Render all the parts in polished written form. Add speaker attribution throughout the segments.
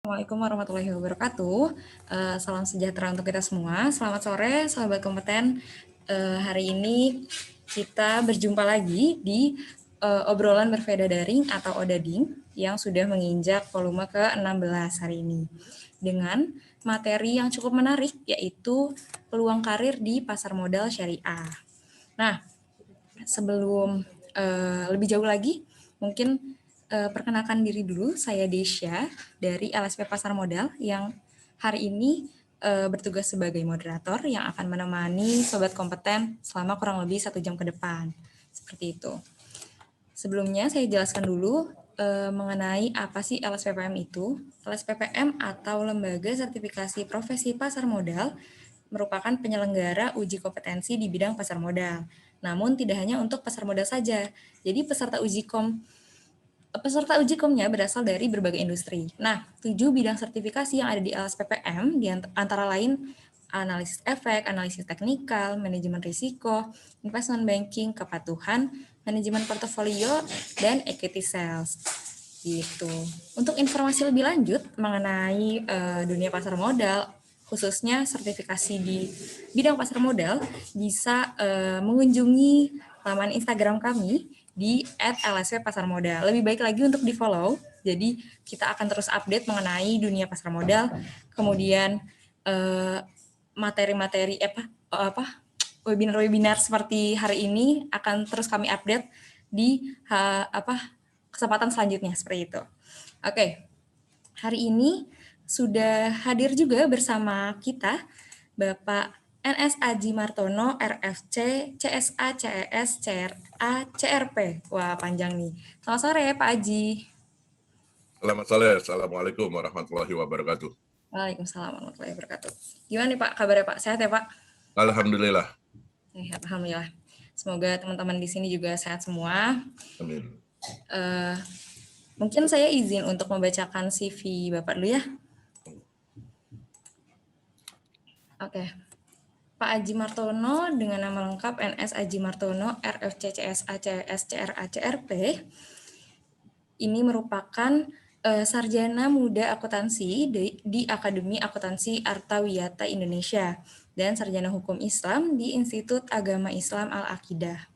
Speaker 1: Assalamualaikum warahmatullahi wabarakatuh. Salam sejahtera untuk kita semua. Selamat sore, sahabat kompeten. Hari ini kita berjumpa lagi di obrolan berbeda daring atau ODADING yang sudah menginjak volume ke-16 hari ini. Dengan materi yang cukup menarik, yaitu peluang karir di pasar modal syariah. Nah, sebelum lebih jauh lagi, mungkin perkenalkan diri dulu, saya Desya dari LSP Pasar Modal yang hari ini bertugas sebagai moderator yang akan menemani Sobat Kompeten selama kurang lebih 1 jam ke depan. Seperti itu. Sebelumnya saya jelaskan dulu mengenai apa sih LSPPM itu. LSPPM atau Lembaga Sertifikasi Profesi Pasar Modal merupakan penyelenggara uji kompetensi di bidang pasar modal. Namun tidak hanya untuk pasar modal saja. Jadi peserta uji komnya berasal dari berbagai industri. Nah, 7 bidang sertifikasi yang ada di LSPPM antara lain analisis efek, analisis teknikal, manajemen risiko, investment banking, kepatuhan, manajemen portofolio, dan equity sales. Gitu. Untuk informasi lebih lanjut mengenai dunia pasar modal, khususnya sertifikasi di bidang pasar modal, bisa mengunjungi laman Instagram kami di @lsppasarmodal. Lebih baik lagi untuk di-follow. Jadi kita akan terus update mengenai dunia pasar modal, kemudian materi-materi webinar-webinar seperti hari ini akan terus kami update di kesempatan selanjutnya seperti itu. Oke. Hari ini sudah hadir juga bersama kita Bapak NS Aji Martono, RFC, CSA, CES, CRA, CRP. Wah, panjang nih. Selamat sore, Pak Aji.
Speaker 2: Selamat sore, Assalamualaikum warahmatullahi wabarakatuh.
Speaker 1: Waalaikumsalam warahmatullahi wabarakatuh. Gimana nih Pak, kabarnya Pak? Sehat ya Pak?
Speaker 2: Alhamdulillah.
Speaker 1: Sehat, alhamdulillah. Semoga teman-teman di sini juga sehat semua.
Speaker 2: Amin.
Speaker 1: Mungkin saya izin untuk membacakan CV Bapak dulu ya. Oke. Pak Aji Martono dengan nama lengkap NS Aji Martono, RFC, CSA, CS, CRA, CRP. Ini merupakan sarjana muda akuntansi di Akademi Akuntansi Arta-Wiyata Indonesia dan sarjana hukum Islam di Institut Agama Islam Al-Aqidah.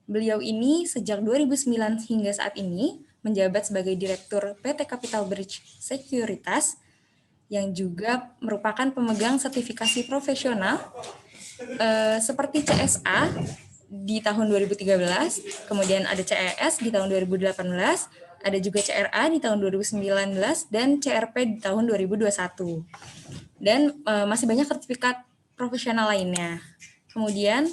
Speaker 1: Beliau ini sejak 2009 hingga saat ini menjabat sebagai Direktur PT Capital Bridge Sekuritas yang juga merupakan pemegang sertifikasi profesional seperti CSA di tahun 2013, kemudian ada CES di tahun 2018, ada juga CRA di tahun 2019, dan CRP di tahun 2021. Dan masih banyak sertifikat profesional lainnya. Kemudian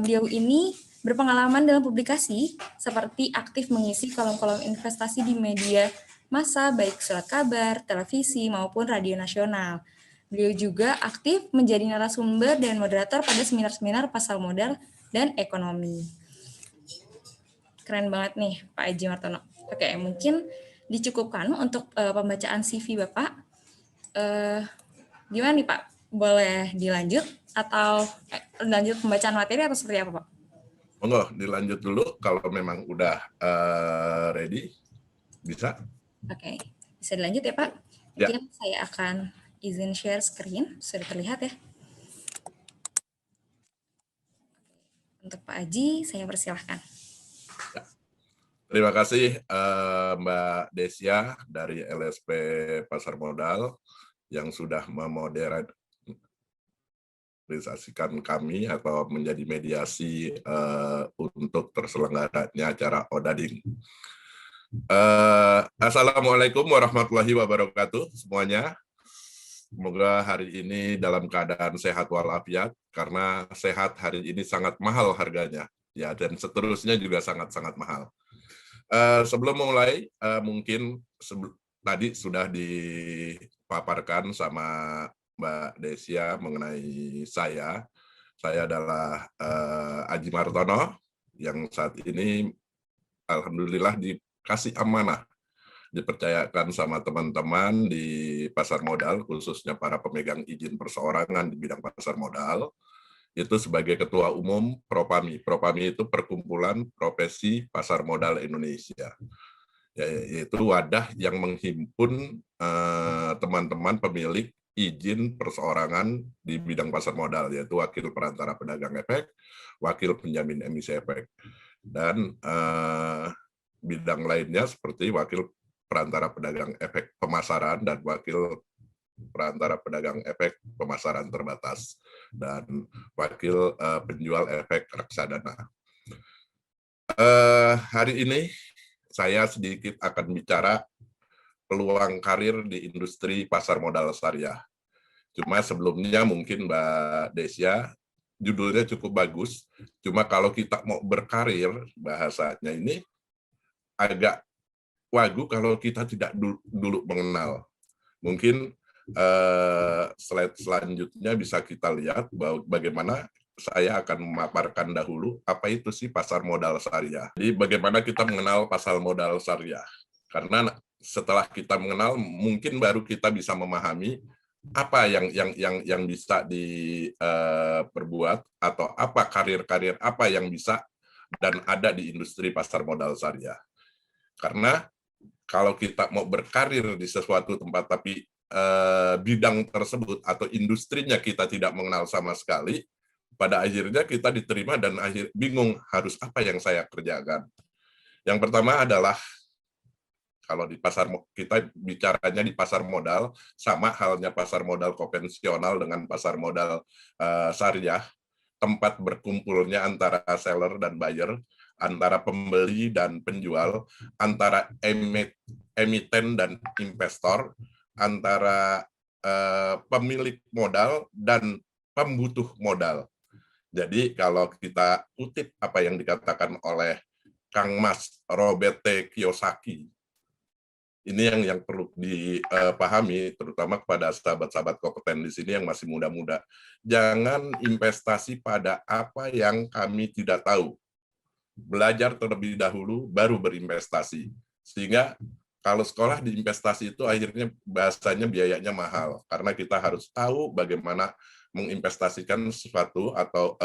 Speaker 1: beliau ini berpengalaman dalam publikasi seperti aktif mengisi kolom-kolom investasi di media massa baik surat kabar, televisi, maupun radio nasional. Beliau juga aktif menjadi narasumber dan moderator pada seminar-seminar pasar modal dan ekonomi. Keren banget nih Pak Aji Martono. Oke, mungkin dicukupkan untuk pembacaan CV Bapak. Gimana nih Pak? Boleh dilanjut atau lanjut pembacaan materi atau seperti apa Pak?
Speaker 2: Monggo dilanjut dulu kalau memang udah ready, bisa.
Speaker 1: Oke, bisa dilanjut ya Pak? Mungkin ya. Saya akan izin share screen, sudah terlihat ya. Untuk Pak Aji, saya persilahkan.
Speaker 2: Ya. Terima kasih Mbak Desya dari LSP Pasar Modal yang sudah memodernisasikan kami atau menjadi mediasi untuk terselenggaranya acara ODADING. Assalamualaikum warahmatullahi wabarakatuh semuanya. Semoga hari ini dalam keadaan sehat walafiat, karena sehat hari ini sangat mahal harganya, ya, dan seterusnya juga sangat-sangat mahal. Sebelum mulai, mungkin tadi sudah dipaparkan sama Mbak Desya mengenai saya. Saya adalah Aji Martono yang saat ini alhamdulillah dikasih amanah, dipercayakan sama teman-teman di pasar modal, khususnya para pemegang izin perseorangan di bidang pasar modal, itu sebagai Ketua Umum Propami. Propami itu Perkumpulan Profesi Pasar Modal Indonesia. yaitu wadah yang menghimpun teman-teman pemilik izin perseorangan di bidang pasar modal, yaitu wakil perantara pedagang efek, wakil penjamin emisi efek, dan bidang lainnya seperti wakil perantara pedagang efek pemasaran dan wakil perantara pedagang efek pemasaran terbatas, dan wakil penjual efek reksadana. Hari ini saya sedikit akan bicara peluang karir di industri pasar modal syariah. Cuma sebelumnya mungkin Mbak Desya, judulnya cukup bagus, cuma kalau kita mau berkarir, bahasanya ini agak wagu kalau kita tidak dulu mengenal. Mungkin slide selanjutnya bisa kita lihat bahwa bagaimana saya akan memaparkan dahulu apa itu sih pasar modal syariah. Jadi bagaimana kita mengenal pasar modal syariah. Karena setelah kita mengenal, mungkin baru kita bisa memahami apa yang bisa diperbuat atau apa karir-karir apa yang bisa dan ada di industri pasar modal syariah. Karena kalau kita mau berkarir di sesuatu tempat tapi bidang tersebut atau industrinya kita tidak mengenal sama sekali, pada akhirnya kita diterima dan bingung harus apa yang saya kerjakan. Yang pertama adalah kalau di pasar, kita bicaranya di pasar modal, sama halnya pasar modal konvensional dengan pasar modal syariah, tempat berkumpulnya antara seller dan buyer, antara pembeli dan penjual, antara emiten dan investor, antara pemilik modal dan pembutuh modal. Jadi kalau kita kutip apa yang dikatakan oleh Kang Mas Robert T. Kiyosaki, ini yang perlu dipahami, terutama kepada sahabat-sahabat kompeten di sini yang masih muda-muda. Jangan investasi pada apa yang kami tidak tahu. Belajar terlebih dahulu, baru berinvestasi. Sehingga kalau sekolah di investasi itu akhirnya bahasanya biayanya mahal, karena kita harus tahu bagaimana menginvestasikan sesuatu atau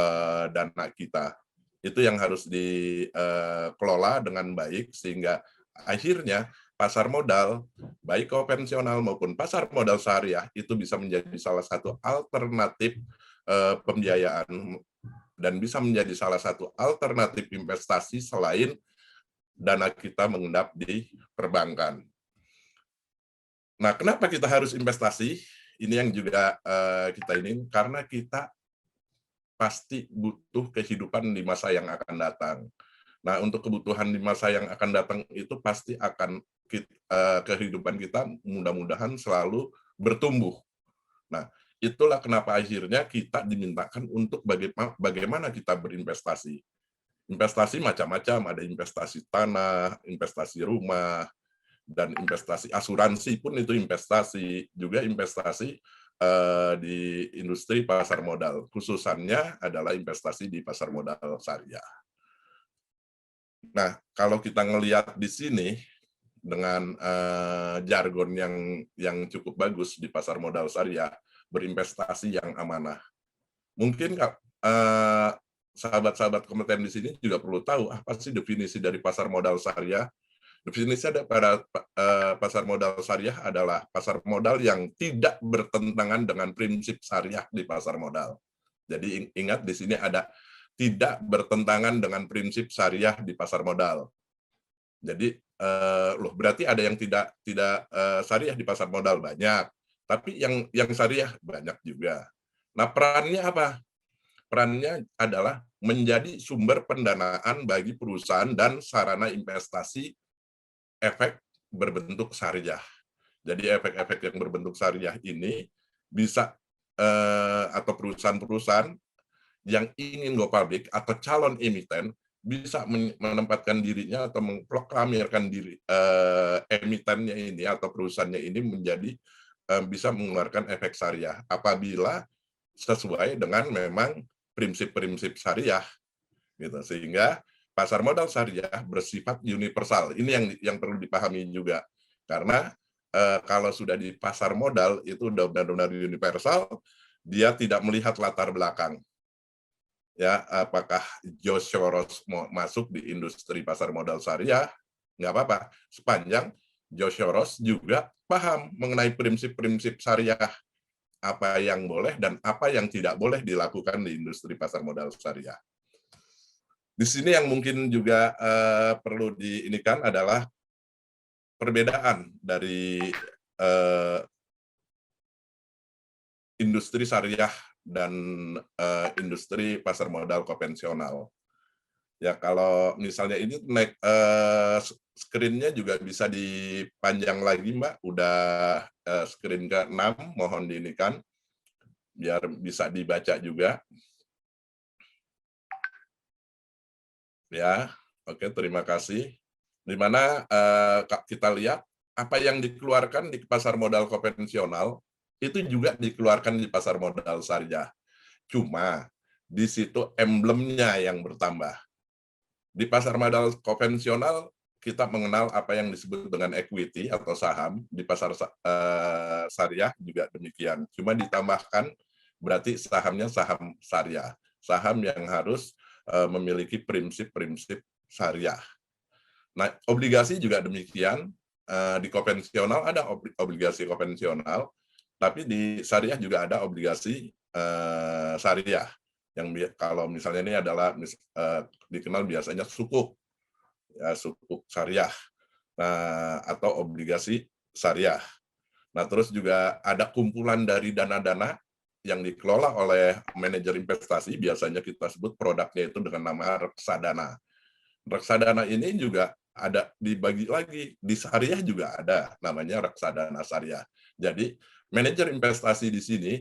Speaker 2: dana kita. Itu yang harus dikelola dengan baik, sehingga akhirnya pasar modal, baik konvensional maupun pasar modal syariah, itu bisa menjadi salah satu alternatif pembiayaan dan bisa menjadi salah satu alternatif investasi selain dana kita mengendap di perbankan. Nah, kenapa kita harus investasi? Ini yang juga kita ini, karena kita pasti butuh kehidupan di masa yang akan datang. Nah, untuk kebutuhan di masa yang akan datang itu pasti akan kehidupan kita mudah-mudahan selalu bertumbuh. Nah, itulah kenapa akhirnya kita dimintakan untuk bagaimana kita berinvestasi. Investasi macam-macam, ada investasi tanah, investasi rumah, dan investasi asuransi pun itu investasi, juga investasi di industri pasar modal, khususannya adalah investasi di pasar modal syariah. Nah, kalau kita ngelihat di sini dengan jargon yang cukup bagus di pasar modal syariah, berinvestasi yang amanah. Mungkin sahabat-sahabat kompeten di sini juga perlu tahu apa sih definisi dari pasar modal syariah. Definisi pada pasar modal syariah adalah pasar modal yang tidak bertentangan dengan prinsip syariah di pasar modal. Jadi ingat di sini ada tidak bertentangan dengan prinsip syariah di pasar modal. Jadi berarti ada yang tidak syariah di pasar modal banyak, tapi yang syariah banyak juga. Nah, perannya apa? Perannya adalah menjadi sumber pendanaan bagi perusahaan dan sarana investasi efek berbentuk syariah. Jadi efek-efek yang berbentuk syariah ini bisa atau perusahaan-perusahaan yang ingin go public atau calon emiten bisa menempatkan dirinya atau memproklamirkan diri emitennya ini atau perusahaannya ini menjadi bisa mengeluarkan efek syariah apabila sesuai dengan memang prinsip-prinsip syariah gitu, sehingga pasar modal syariah bersifat universal. Ini yang perlu dipahami juga, karena kalau sudah di pasar modal itu udah benar-benar universal, dia tidak melihat latar belakang. Ya, apakah George Soros mau masuk di industri pasar modal syariah nggak apa-apa. Sepanjang George Soros juga paham mengenai prinsip-prinsip syariah, apa yang boleh dan apa yang tidak boleh dilakukan di industri pasar modal syariah. Di sini yang mungkin juga perlu diinikan adalah perbedaan dari industri syariah dan industri pasar modal konvensional. Ya kalau misalnya ini naik screen-nya juga bisa dipanjang lagi, Mbak. Udah screen ke-6, mohon diinikan biar bisa dibaca juga. Ya, oke, terima kasih. Di mana kita lihat apa yang dikeluarkan di pasar modal konvensional itu juga dikeluarkan di pasar modal syariah. Cuma di situ emblemnya yang bertambah. Di pasar modal konvensional kita mengenal apa yang disebut dengan equity atau saham. Di pasar syariah juga demikian. Cuma ditambahkan berarti sahamnya saham syariah. Saham yang harus memiliki prinsip-prinsip syariah. Nah, obligasi juga demikian. Di konvensional ada obligasi konvensional, tapi di syariah juga ada obligasi syariah. Yang kalau misalnya ini adalah dikenal biasanya sukuk, ya, sukuk syariah, atau obligasi syariah. Nah, terus juga ada kumpulan dari dana-dana yang dikelola oleh manajer investasi, biasanya kita sebut produknya itu dengan nama reksadana. Reksadana ini juga ada dibagi lagi, di syariah juga ada namanya reksadana syariah. Jadi manajer investasi di sini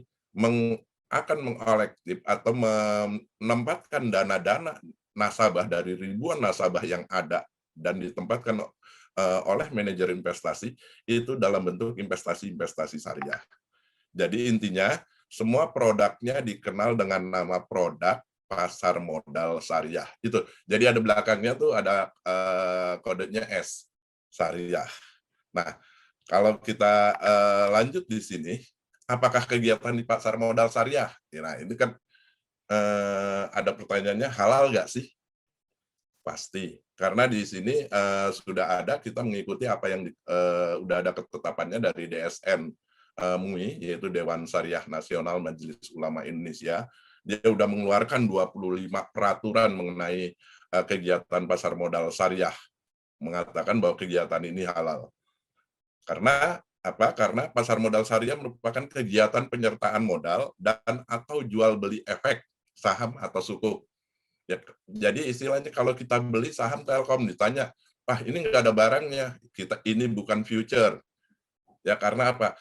Speaker 2: akan mengkolektif atau menempatkan dana-dana nasabah dari ribuan nasabah yang ada dan ditempatkan oleh manajer investasi itu dalam bentuk investasi-investasi syariah. Jadi intinya semua produknya dikenal dengan nama produk pasar modal syariah. Itu. Jadi ada belakangnya tuh ada kodenya S, syariah. Nah, kalau kita lanjut di sini, apakah kegiatan di pasar modal syariah? Nah, ini kan ada pertanyaannya, halal nggak sih? Pasti. Karena di sini sudah ada, kita mengikuti apa yang sudah ada ketetapannya dari DSN MUI, yaitu Dewan Syariah Nasional Majelis Ulama Indonesia. Dia sudah mengeluarkan 25 peraturan mengenai kegiatan pasar modal syariah, mengatakan bahwa kegiatan ini halal. Karena apa? Karena pasar modal syariah merupakan kegiatan penyertaan modal dan atau jual beli efek saham atau sukuk. Ya, jadi istilahnya kalau kita beli saham Telkom ditanya, ini nggak ada barangnya, ini bukan future. Ya karena apa?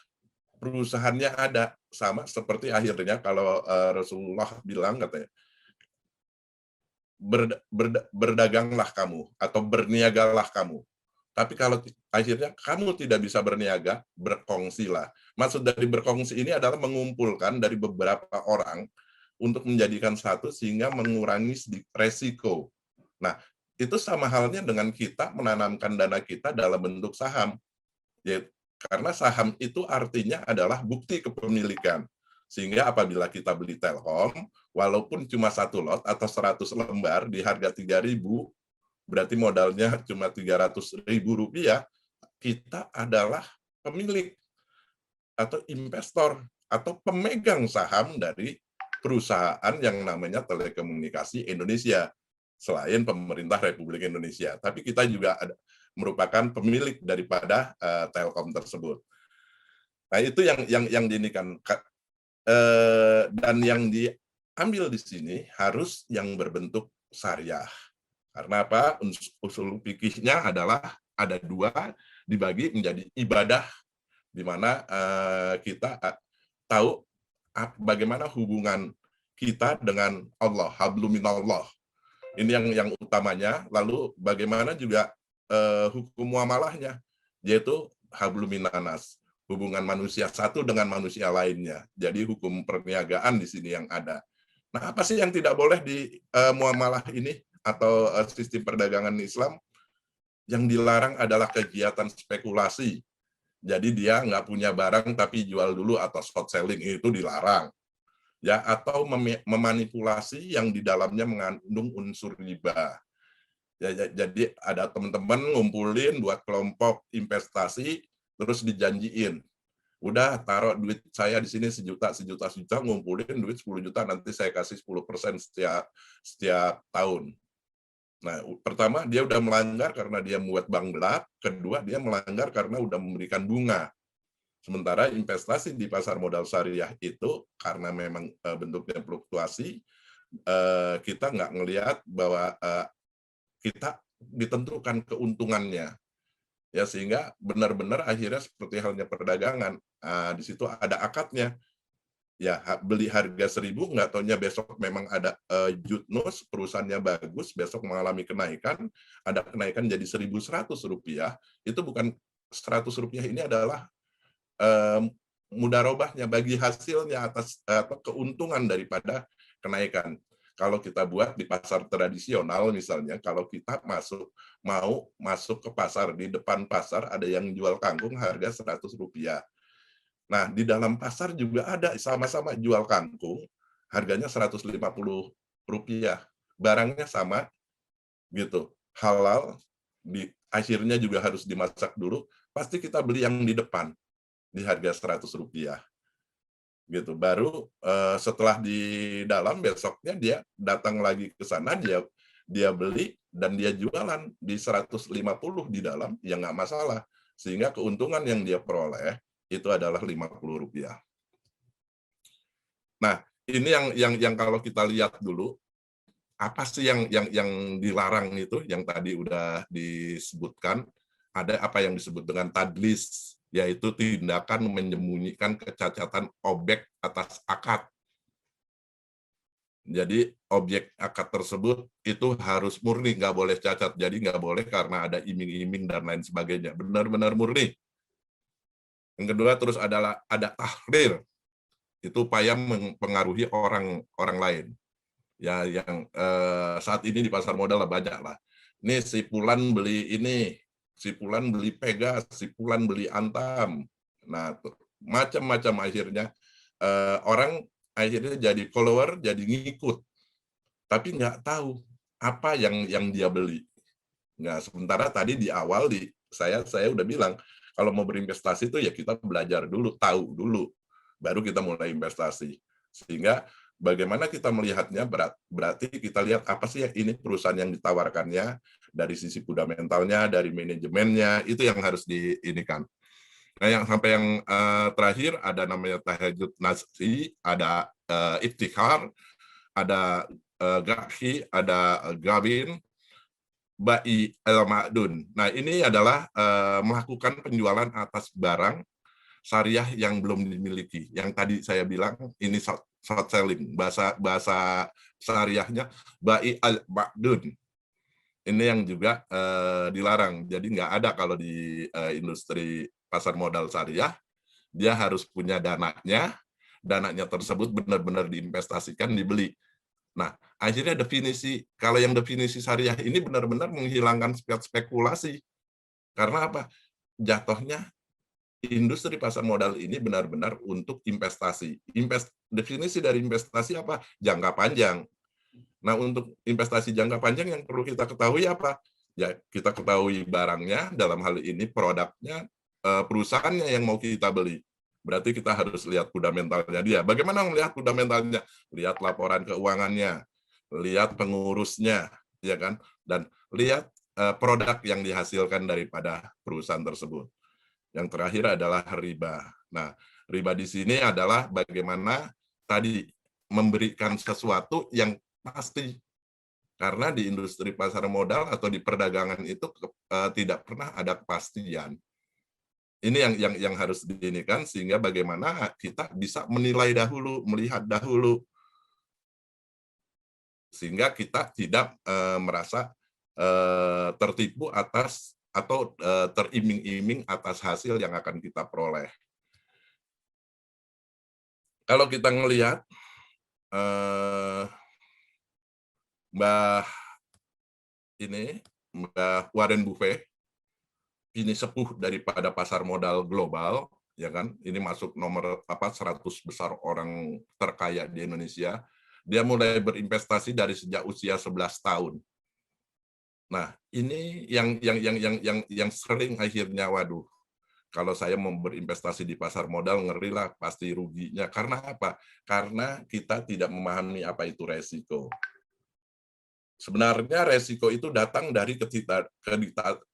Speaker 2: Perusahaannya ada, sama seperti akhirnya kalau Rasulullah bilang katanya, berdaganglah kamu atau berniagalah kamu. Tapi kalau akhirnya kamu tidak bisa berniaga, berkongsilah. Maksud dari berkongsi ini adalah mengumpulkan dari beberapa orang untuk menjadikan satu sehingga mengurangi resiko. Nah, itu sama halnya dengan kita menanamkan dana kita dalam bentuk saham. Karena saham itu artinya adalah bukti kepemilikan. Sehingga apabila kita beli Telkom, walaupun cuma 1 lot atau 100 lembar di harga 3.000, berarti modalnya cuma Rp300.000, kita adalah pemilik atau investor atau pemegang saham dari perusahaan yang namanya Telekomunikasi Indonesia, selain pemerintah Republik Indonesia. Tapi kita juga merupakan pemilik daripada Telkom tersebut. Nah, itu yang diinikan. Dan yang diambil di sini harus yang berbentuk syariah. Karena apa? Usul fikihnya adalah ada 2, dibagi menjadi ibadah, di mana kita tahu bagaimana hubungan kita dengan Allah, hablum minallah. Ini yang utamanya. Lalu bagaimana juga hukum muamalahnya, yaitu hablum minanas, hubungan manusia satu dengan manusia lainnya. Jadi hukum perniagaan di sini yang ada. Nah, apa sih yang tidak boleh di muamalah ini atau sistem perdagangan Islam? Yang dilarang adalah kegiatan spekulasi. Jadi dia nggak punya barang tapi jual dulu atau short selling, itu dilarang. Ya, atau memanipulasi yang di dalamnya mengandung unsur riba. Jadi ada teman-teman ngumpulin buat kelompok investasi, terus dijanjiin, udah taruh duit saya di sini sejuta, ngumpulin duit 10 juta, nanti saya kasih 10% setiap tahun. Nah, pertama dia udah melanggar karena dia membuat bank gelap, kedua dia melanggar karena udah memberikan bunga. Sementara investasi di pasar modal syariah itu karena memang bentuknya fluktuasi, kita nggak ngelihat bahwa kita ditentukan keuntungannya, ya, sehingga benar-benar akhirnya seperti halnya perdagangan, di situ ada akadnya. Ya, beli harga 1.000, nggak taunya besok memang ada jutnus, perusahaannya bagus, besok mengalami kenaikan, ada kenaikan jadi Rp1.100, itu bukan Rp100 ini adalah mudarobahnya, bagi hasilnya atas keuntungan daripada kenaikan. Kalau kita buat di pasar tradisional misalnya, kalau kita mau masuk ke pasar, di depan pasar ada yang jual kangkung harga Rp100. Nah, di dalam pasar juga ada sama-sama jual kangkung, harganya Rp150. Barangnya sama, gitu. Halal, akhirnya juga harus dimasak dulu, pasti kita beli yang di depan, di harga Rp100. Gitu. Baru setelah di dalam, besoknya dia datang lagi ke sana, dia beli, dan dia jualan di 150 di dalam, ya nggak masalah. Sehingga keuntungan yang dia peroleh itu adalah Rp50. Nah, ini yang kalau kita lihat dulu, apa sih yang dilarang itu, yang tadi udah disebutkan, ada apa yang disebut dengan tadlis, yaitu tindakan menyembunyikan kecacatan objek atas akad. Jadi objek akad tersebut itu harus murni, nggak boleh cacat. Jadi nggak boleh karena ada iming-iming dan lain sebagainya. Benar-benar murni. Yang kedua terus adalah ada tahrir, itu upaya mempengaruhi orang lain. Ya, yang saat ini di pasar modal banyak lah. Ini si Fulan beli ini, si Fulan beli Pegas, si Fulan beli Antam. Nah, macam-macam akhirnya orang akhirnya jadi follower, jadi ngikut, tapi nggak tahu apa yang dia beli. Nah, sementara tadi di awal saya udah bilang, kalau mau berinvestasi itu ya kita belajar dulu, tahu dulu, baru kita mulai investasi. Sehingga bagaimana kita melihatnya, berarti kita lihat apa sih ini perusahaan yang ditawarkannya, dari sisi fundamentalnya, dari manajemennya, itu yang harus diinikan. Nah, yang sampai yang terakhir ada namanya tahajud nasi, ada iftikhar, ada gahi, ada gawin, bai al-ma'dun. Nah, ini adalah melakukan penjualan atas barang syariah yang belum dimiliki. Yang tadi saya bilang ini short selling, bahasa syariahnya bai al-ma'dun. Ini yang juga dilarang. Jadi nggak ada kalau di industri pasar modal syariah, dia harus punya dananya tersebut benar-benar diinvestasikan, dibeli. Nah, akhirnya kalau yang definisi syariah ini benar-benar menghilangkan spekulasi. Karena apa? Jatuhnya industri pasar modal ini benar-benar untuk investasi. Definisi dari investasi apa? Jangka panjang. Nah, untuk investasi jangka panjang yang perlu kita ketahui apa? Ya, kita ketahui barangnya, dalam hal ini produknya, perusahaannya yang mau kita beli. Berarti kita harus lihat fundamentalnya dia. Bagaimana melihat fundamentalnya? Lihat laporan keuangannya, lihat pengurusnya, ya kan? Dan lihat produk yang dihasilkan daripada perusahaan tersebut. Yang terakhir adalah riba. Nah, riba di sini adalah bagaimana tadi memberikan sesuatu yang pasti. Karena di industri pasar modal atau di perdagangan itu tidak pernah ada kepastian. Ini yang harus diinikan, sehingga bagaimana kita bisa menilai dahulu, melihat dahulu, sehingga kita tidak merasa tertipu atas atau teriming-iming atas hasil yang akan kita peroleh. Kalau kita ngelihat Mbah Warren Buffett, ini sepuh daripada pasar modal global, ya kan? Ini masuk nomor 100 besar orang terkaya di Indonesia. Dia mulai berinvestasi dari sejak usia 11 tahun. Nah, ini yang sering akhirnya, waduh, kalau saya mau berinvestasi di pasar modal ngerilah pasti ruginya. Karena apa? Karena kita tidak memahami apa itu resiko. Sebenarnya resiko itu datang dari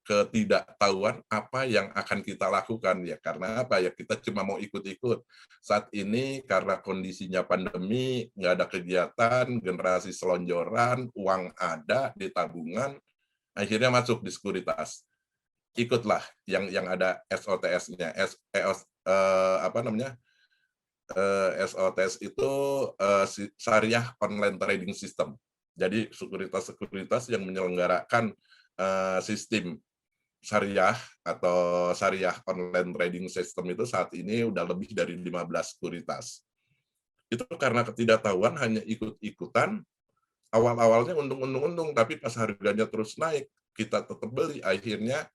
Speaker 2: ketidaktahuan apa yang akan kita lakukan ya. Karena apa ya, kita cuma mau ikut-ikut. Saat ini karena kondisinya pandemi, nggak ada kegiatan, generasi selonjoran, uang ada di tabungan, akhirnya masuk di sekuritas. Ikutlah yang ada SOTS-nya, apa namanya? SOTS itu Syariah Online Trading System. Jadi sekuritas-sekuritas yang menyelenggarakan sistem syariah atau syariah online trading system itu saat ini udah lebih dari 15 sekuritas. Itu karena ketidaktahuan hanya ikut-ikutan, awal-awalnya untung-untung, tapi pas harganya terus naik, kita tetap beli, akhirnya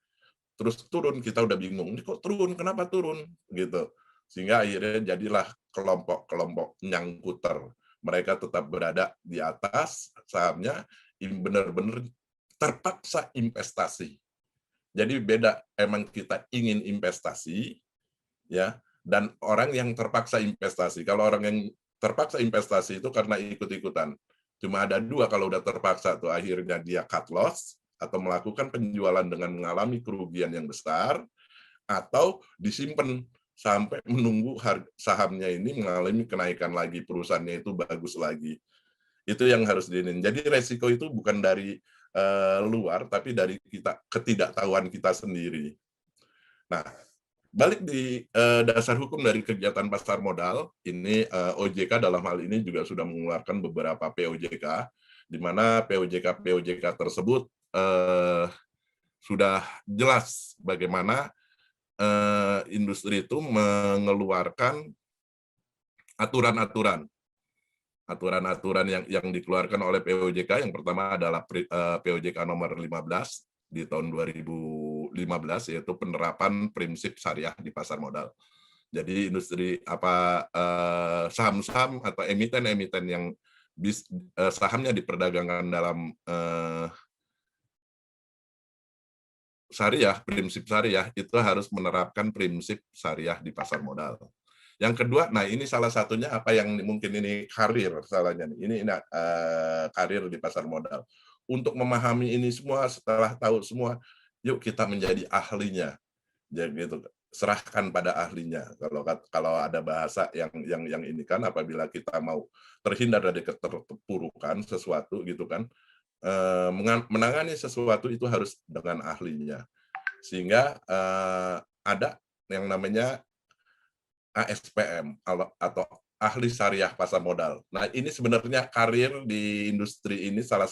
Speaker 2: terus turun, kita udah bingung, ini kok turun, kenapa turun? Gitu. Sehingga akhirnya jadilah kelompok-kelompok nyangkuter. Mereka tetap berada di atas sahamnya, benar-benar terpaksa investasi. Jadi beda, emang kita ingin investasi, ya, dan orang yang terpaksa investasi. Kalau orang yang terpaksa investasi itu karena ikut-ikutan. Cuma ada dua, kalau udah terpaksa tuh akhirnya dia cut loss atau melakukan penjualan dengan mengalami kerugian yang besar, atau disimpan sampai menunggu sahamnya ini mengalami kenaikan lagi, perusahaannya itu bagus lagi. Itu yang harus diinin. Jadi resiko itu bukan dari luar, tapi dari ketidaktahuan kita sendiri. Nah, balik di dasar hukum dari kegiatan pasar modal, ini OJK dalam hal ini juga sudah mengeluarkan beberapa POJK, di mana POJK tersebut sudah jelas bagaimana industri itu mengeluarkan aturan-aturan yang dikeluarkan oleh POJK. Yang pertama adalah POJK nomor 15 di tahun 2015, yaitu penerapan prinsip syariah di pasar modal. Jadi industri saham-saham atau emiten-emiten yang sahamnya diperdagangkan dalam syariah, prinsip syariah, itu harus menerapkan prinsip syariah di pasar modal. Yang kedua, nah ini salah satunya apa yang mungkin ini karir salahnya nih. Ini karir di pasar modal. Untuk memahami ini semua, setelah tahu semua, yuk kita menjadi ahlinya. Jadi gitu, serahkan pada ahlinya. Kalau ada bahasa yang ini kan, apabila kita mau terhindar dari keterpurukan sesuatu gitu kan, menangani sesuatu itu harus dengan ahlinya. Sehingga ada yang namanya ASPM atau ahli syariah pasar modal. Nah, ini sebenarnya karir di industri ini salah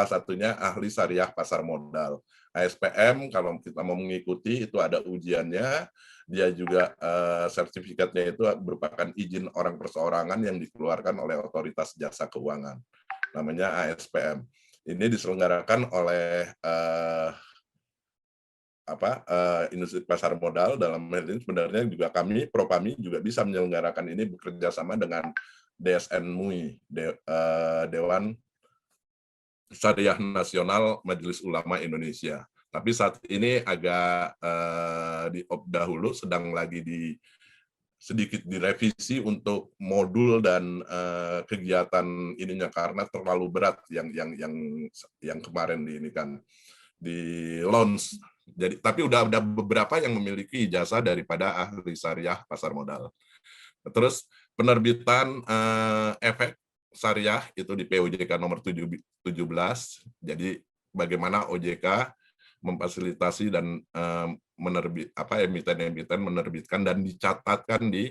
Speaker 2: satunya ahli syariah pasar modal. ASPM kalau kita mau mengikuti itu ada ujiannya, dia juga sertifikatnya itu merupakan izin orang perseorangan yang dikeluarkan oleh Otoritas Jasa Keuangan. Namanya ASPM. Ini diselenggarakan oleh industri pasar modal. Dalam hal ini sebenarnya juga kami Propami juga bisa menyelenggarakan ini bekerja sama dengan DSN MUI, Dewan Syariah Nasional Majelis Ulama Indonesia. Tapi saat ini agak dahulu sedang lagi sedikit direvisi untuk modul dan kegiatan ininya karena terlalu berat yang kemarin ini kan di launch. Jadi tapi udah beberapa yang memiliki ijazah daripada ahli syariah pasar modal. Terus penerbitan efek syariah itu di POJK nomor 17. Jadi bagaimana OJK memfasilitasi dan emiten-emiten menerbitkan dan dicatatkan di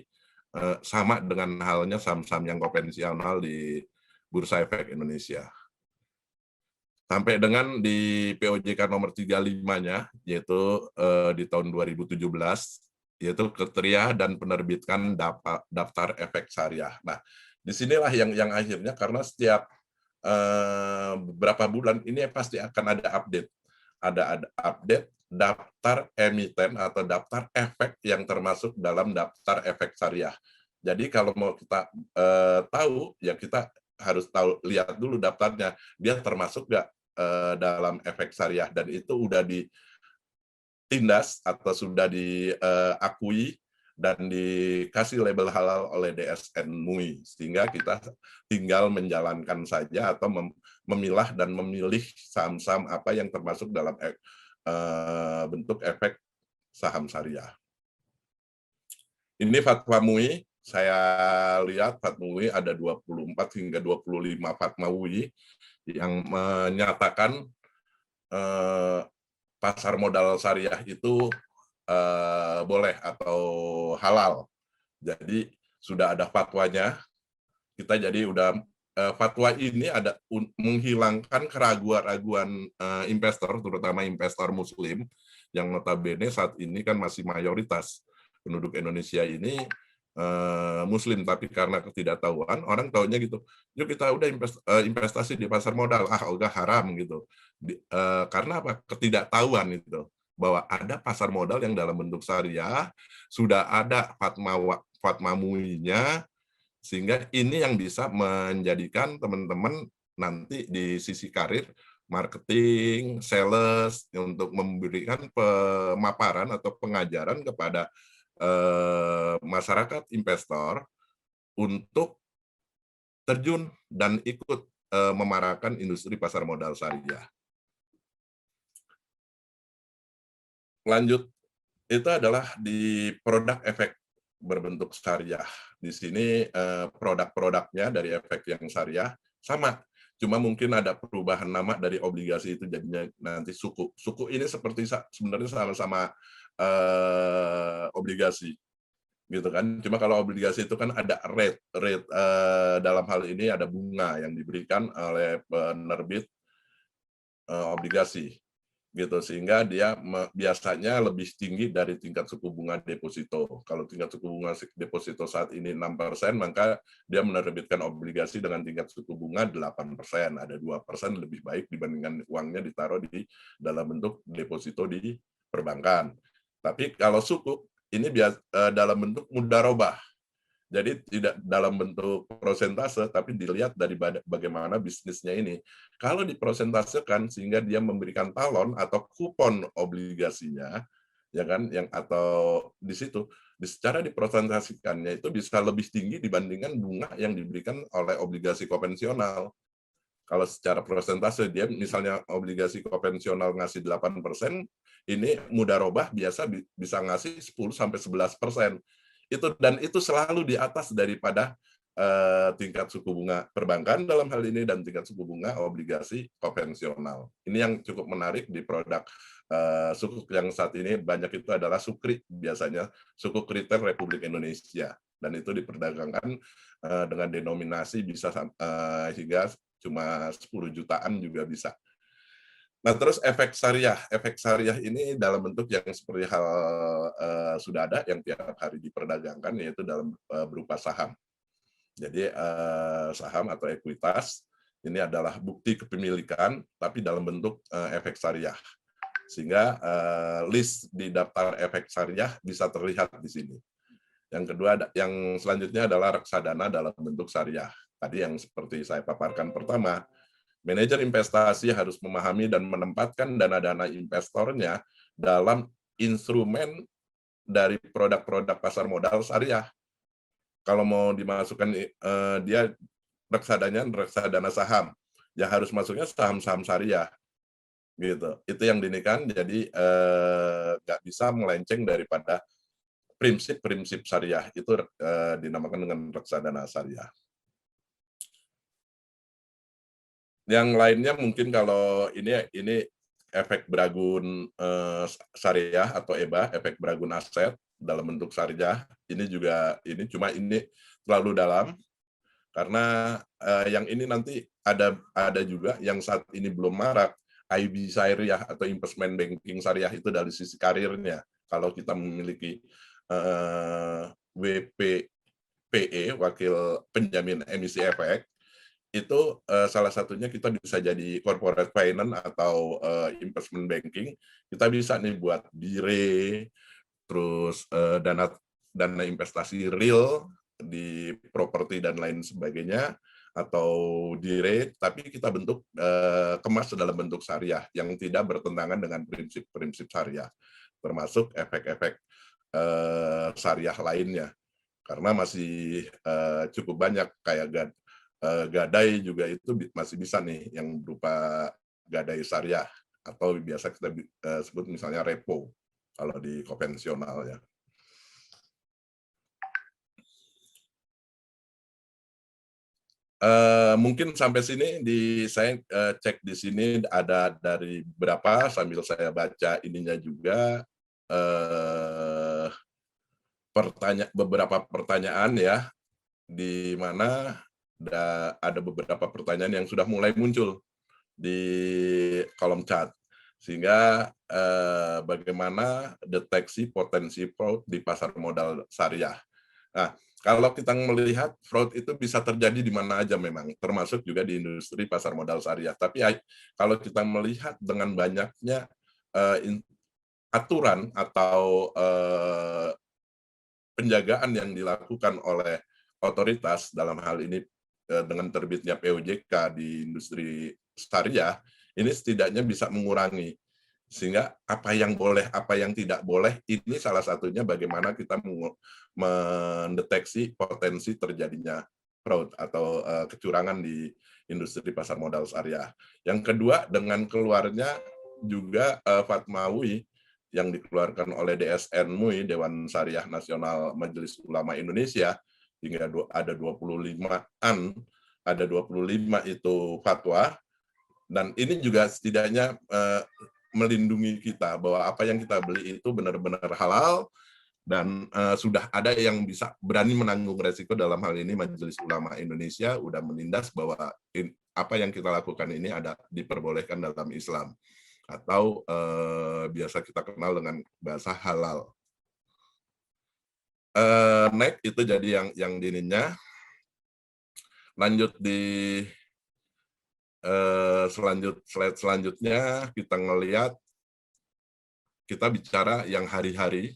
Speaker 2: sama dengan halnya saham-saham yang konvensional di Bursa Efek Indonesia. Sampai dengan di POJK nomor 35-nya, yaitu di tahun 2017, yaitu kriteria dan penerbitan daftar efek syariah. Nah, disinilah yang akhirnya karena setiap beberapa bulan ini pasti akan ada update. Ada update daftar emiten atau daftar efek yang termasuk dalam daftar efek syariah. Jadi kalau mau kita tahu, ya kita harus lihat dulu daftarnya, dia termasuk nggak dalam efek syariah, dan itu udah ditindas atau sudah diakui dan dikasih label halal oleh DSN MUI, sehingga kita tinggal menjalankan saja atau memilah dan memilih saham-saham apa yang termasuk dalam bentuk efek saham syariah. Ini fatwa MUI, saya lihat fatwa MUI ada 24 hingga 25 fatwa MUI yang menyatakan pasar modal syariah itu boleh atau halal. Jadi sudah ada fatwanya, kita jadi udah fatwa ini ada menghilangkan keraguan-raguan investor, terutama investor Muslim yang notabene saat ini kan masih mayoritas penduduk Indonesia ini Muslim, tapi karena ketidaktahuan orang taunya gitu, yuk kita udah investasi di pasar modal, udah haram gitu. Karena apa? Ketidaktahuan itu bahwa ada pasar modal yang dalam bentuk syariah, sudah ada fatwa MUI-nya, sehingga ini yang bisa menjadikan teman-teman nanti di sisi karir, marketing, sales, untuk memberikan pemaparan atau pengajaran kepada masyarakat investor untuk terjun dan ikut memarakkan industri pasar modal syariah. Lanjut, itu adalah di produk efek berbentuk syariah. Di sini produk-produknya dari efek yang syariah sama, cuma mungkin ada perubahan nama dari obligasi itu jadinya nanti suku. Suku ini seperti sebenarnya sama-sama obligasi, gitu kan. Cuma kalau obligasi itu kan ada rate dalam hal ini ada bunga yang diberikan oleh penerbit obligasi, gitu, sehingga dia biasanya lebih tinggi dari tingkat suku bunga deposito. Kalau tingkat suku bunga deposito saat ini 6%, maka dia menerbitkan obligasi dengan tingkat suku bunga 8%. Ada 2% lebih baik dibandingkan uangnya ditaruh di dalam bentuk deposito di perbankan. Tapi kalau sukuk ini dalam bentuk mudharabah. Jadi tidak dalam bentuk prosentase, tapi dilihat dari bagaimana bisnisnya ini. Kalau diprosentasekan sehingga dia memberikan talon atau kupon obligasinya, ya kan, yang atau di situ, secara diprosentasikannya itu bisa lebih tinggi dibandingkan bunga yang diberikan oleh obligasi konvensional. Kalau secara persentase dia misalnya obligasi konvensional ngasih 8%, ini mudharabah biasa bisa ngasih 10-11%. Dan itu selalu di atas daripada tingkat suku bunga perbankan dalam hal ini dan tingkat suku bunga obligasi konvensional. Ini yang cukup menarik di produk sukuk yang saat ini banyak itu adalah Sukri, biasanya sukuk retail Republik Indonesia, dan itu diperdagangkan dengan denominasi bisa hingga cuma 10 jutaan juga bisa. Nah, terus efek syariah ini dalam bentuk yang seperti hal sudah ada yang tiap hari diperdagangkan, yaitu dalam berupa saham. Jadi saham atau ekuitas ini adalah bukti kepemilikan, tapi dalam bentuk efek syariah. Sehingga list di daftar efek syariah bisa terlihat di sini. Yang kedua, yang selanjutnya adalah reksadana dalam bentuk syariah. Tadi yang seperti saya paparkan pertama, manajer investasi harus memahami dan menempatkan dana-dana investornya dalam instrumen dari produk-produk pasar modal syariah. Kalau mau dimasukkan dia reksadana saham, ya harus masuknya saham-saham syariah, gitu. Itu yang dinikan, jadi nggak bisa melenceng daripada prinsip-prinsip syariah, itu dinamakan dengan reksadana syariah. Yang lainnya mungkin kalau ini efek beragun syariah atau EBA, efek beragun aset dalam bentuk syariah. Ini cuma ini terlalu dalam karena yang ini nanti ada juga yang saat ini belum marak, IB syariah atau investment banking syariah, itu dari sisi karirnya. Kalau kita memiliki WPPE, wakil penjamin emisi efek, itu salah satunya kita bisa jadi corporate finance atau investment banking. Kita bisa nih buat dire, terus dana investasi real di properti dan lain sebagainya, atau direct, tapi kita kemas dalam bentuk syariah yang tidak bertentangan dengan prinsip-prinsip syariah, termasuk efek-efek syariah lainnya. Karena masih cukup banyak kayak gadai juga itu masih bisa nih yang berupa gadai syariah atau biasa kita sebut misalnya repo kalau di konvensional ya. Mungkin sampai sini saya cek di sini ada dari berapa sambil saya baca ininya juga beberapa pertanyaan ya, di mana ada beberapa pertanyaan yang sudah mulai muncul di kolom chat, sehingga bagaimana deteksi potensi fraud di pasar modal syariah. Nah, kalau kita melihat fraud itu bisa terjadi di mana aja memang, termasuk juga di industri pasar modal syariah. Tapi kalau kita melihat dengan banyaknya aturan atau penjagaan yang dilakukan oleh otoritas, dalam hal ini dengan terbitnya POJK di industri syariah, ini setidaknya bisa mengurangi. Sehingga apa yang boleh, apa yang tidak boleh, ini salah satunya bagaimana kita mendeteksi potensi terjadinya fraud atau kecurangan di industri pasar modal syariah. Yang kedua, dengan keluarnya juga Fatmawi yang dikeluarkan oleh DSN MUI, Dewan Syariah Nasional Majelis Ulama Indonesia, hingga ada 25-an, ada 25 itu fatwa, dan ini juga setidaknya melindungi kita bahwa apa yang kita beli itu benar-benar halal, dan sudah ada yang bisa berani menanggung resiko. Dalam hal ini Majelis Ulama Indonesia sudah menindas bahwa apa yang kita lakukan ini ada diperbolehkan dalam Islam, atau biasa kita kenal dengan bahasa halal. Next itu jadi yang dininya. Lanjut di slide selanjutnya, kita ngelihat, kita bicara yang hari-hari,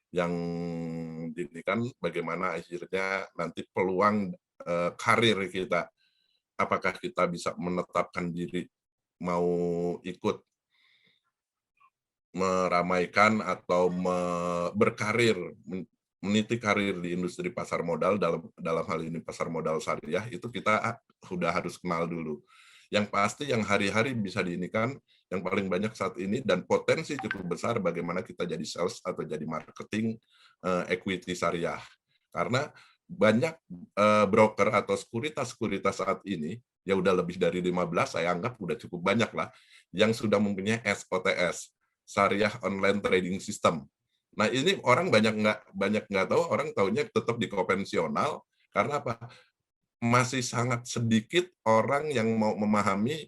Speaker 2: yang ini kan bagaimana akhirnya nanti peluang karir kita, apakah kita bisa menetapkan diri mau ikut meramaikan atau berkarir, meniti karir di industri pasar modal, dalam hal ini pasar modal syariah, itu kita sudah harus kenal dulu. Yang pasti yang hari-hari bisa diinikan, yang paling banyak saat ini dan potensi cukup besar bagaimana kita jadi sales atau jadi marketing equity syariah. Karena banyak broker atau sekuritas saat ini, ya udah lebih dari 15, saya anggap udah cukup banyak lah, yang sudah mempunyai SOTS, Syariah Online Trading System. Nah, ini orang banyak nggak tahu, orang taunya tetap di konvensional. Karena apa? Masih sangat sedikit orang yang mau memahami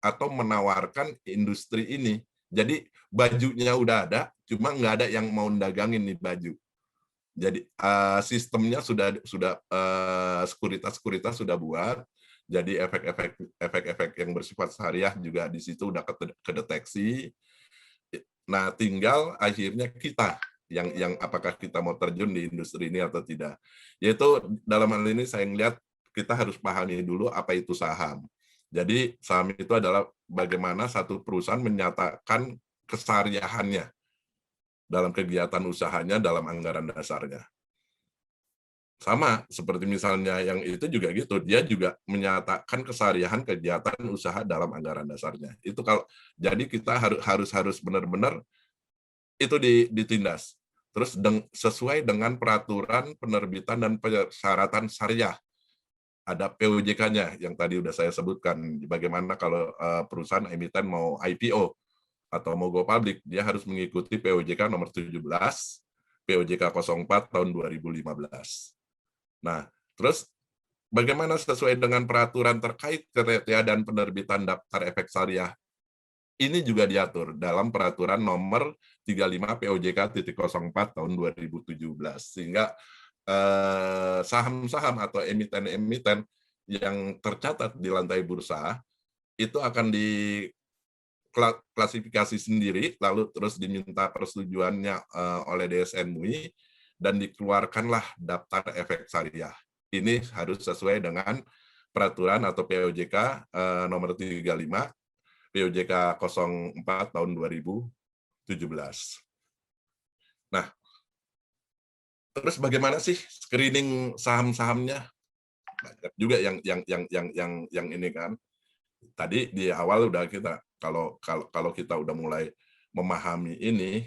Speaker 2: atau menawarkan industri ini. Jadi bajunya udah ada, cuma nggak ada yang mau dagangin nih baju. Jadi sistemnya sudah sekuritas sudah buat. Jadi efek-efek yang bersifat syariah juga di situ udah kedeteksi. Nah, tinggal akhirnya kita yang apakah kita mau terjun di industri ini atau tidak. Yaitu dalam hal ini saya melihat kita harus pahami dulu apa itu saham. Jadi saham itu adalah bagaimana satu perusahaan menyatakan kesyariahannya dalam kegiatan usahanya, dalam anggaran dasarnya. Sama seperti misalnya yang itu juga gitu, dia juga menyatakan kesyariahan kegiatan usaha dalam anggaran dasarnya. Itu kalau jadi kita harus benar-benar itu ditindas. Terus sesuai dengan peraturan penerbitan dan persyaratan syariah. Ada POJK-nya yang tadi udah saya sebutkan. Bagaimana kalau perusahaan emiten mau IPO atau mau go public, dia harus mengikuti POJK nomor 17, POJK 04 tahun 2015. Nah, terus bagaimana sesuai dengan peraturan terkait ketiadaan penerbitan daftar efek syariah? Ini juga diatur dalam peraturan nomor 35 POJK.04 tahun 2017. Sehingga saham-saham atau emiten-emiten yang tercatat di lantai bursa itu akan diklasifikasi sendiri, lalu terus diminta persetujuannya oleh DSN MUI, dan dikeluarkanlah daftar efek syariah. Ini harus sesuai dengan peraturan atau POJK nomor 35, POJK 04 tahun 2017. Nah, terus bagaimana sih screening saham-sahamnya? Banyak juga yang ini kan. Tadi di awal udah kita kalau kita udah mulai memahami ini,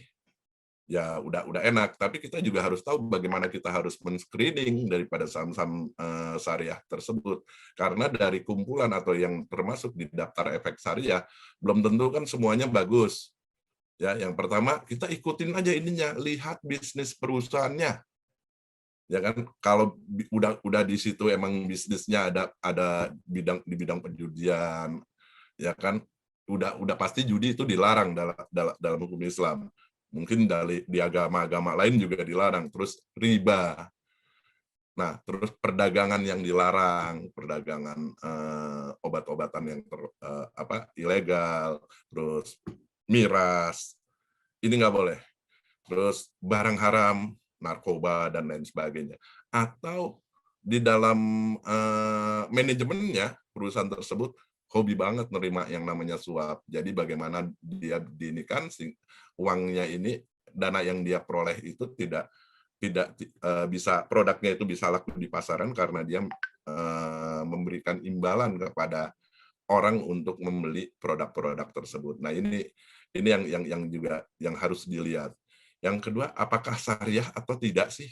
Speaker 2: ya udah enak. Tapi kita juga harus tahu bagaimana kita harus men-screening daripada saham-saham syariah tersebut. Karena dari kumpulan atau yang termasuk di daftar efek syariah belum tentu kan semuanya bagus. Ya, yang pertama kita ikutin aja ininya, lihat bisnis perusahaannya. Ya kan, kalau udah di situ emang bisnisnya ada di bidang penjudian, ya kan, udah pasti judi itu dilarang dalam hukum Islam. Mungkin di agama-agama lain juga dilarang. Terus riba. Nah, terus perdagangan yang dilarang, perdagangan obat-obatan yang ilegal, terus miras, ini nggak boleh. Terus barang haram, narkoba, dan lain sebagainya. Atau di dalam manajemennya, perusahaan tersebut hobi banget nerima yang namanya suap. Jadi bagaimana dia diinikan, uangnya ini, dana yang dia peroleh itu tidak bisa, produknya itu bisa laku di pasaran karena dia memberikan imbalan kepada orang untuk membeli produk-produk tersebut. Nah, ini yang juga yang harus dilihat. Yang kedua, apakah syariah atau tidak sih?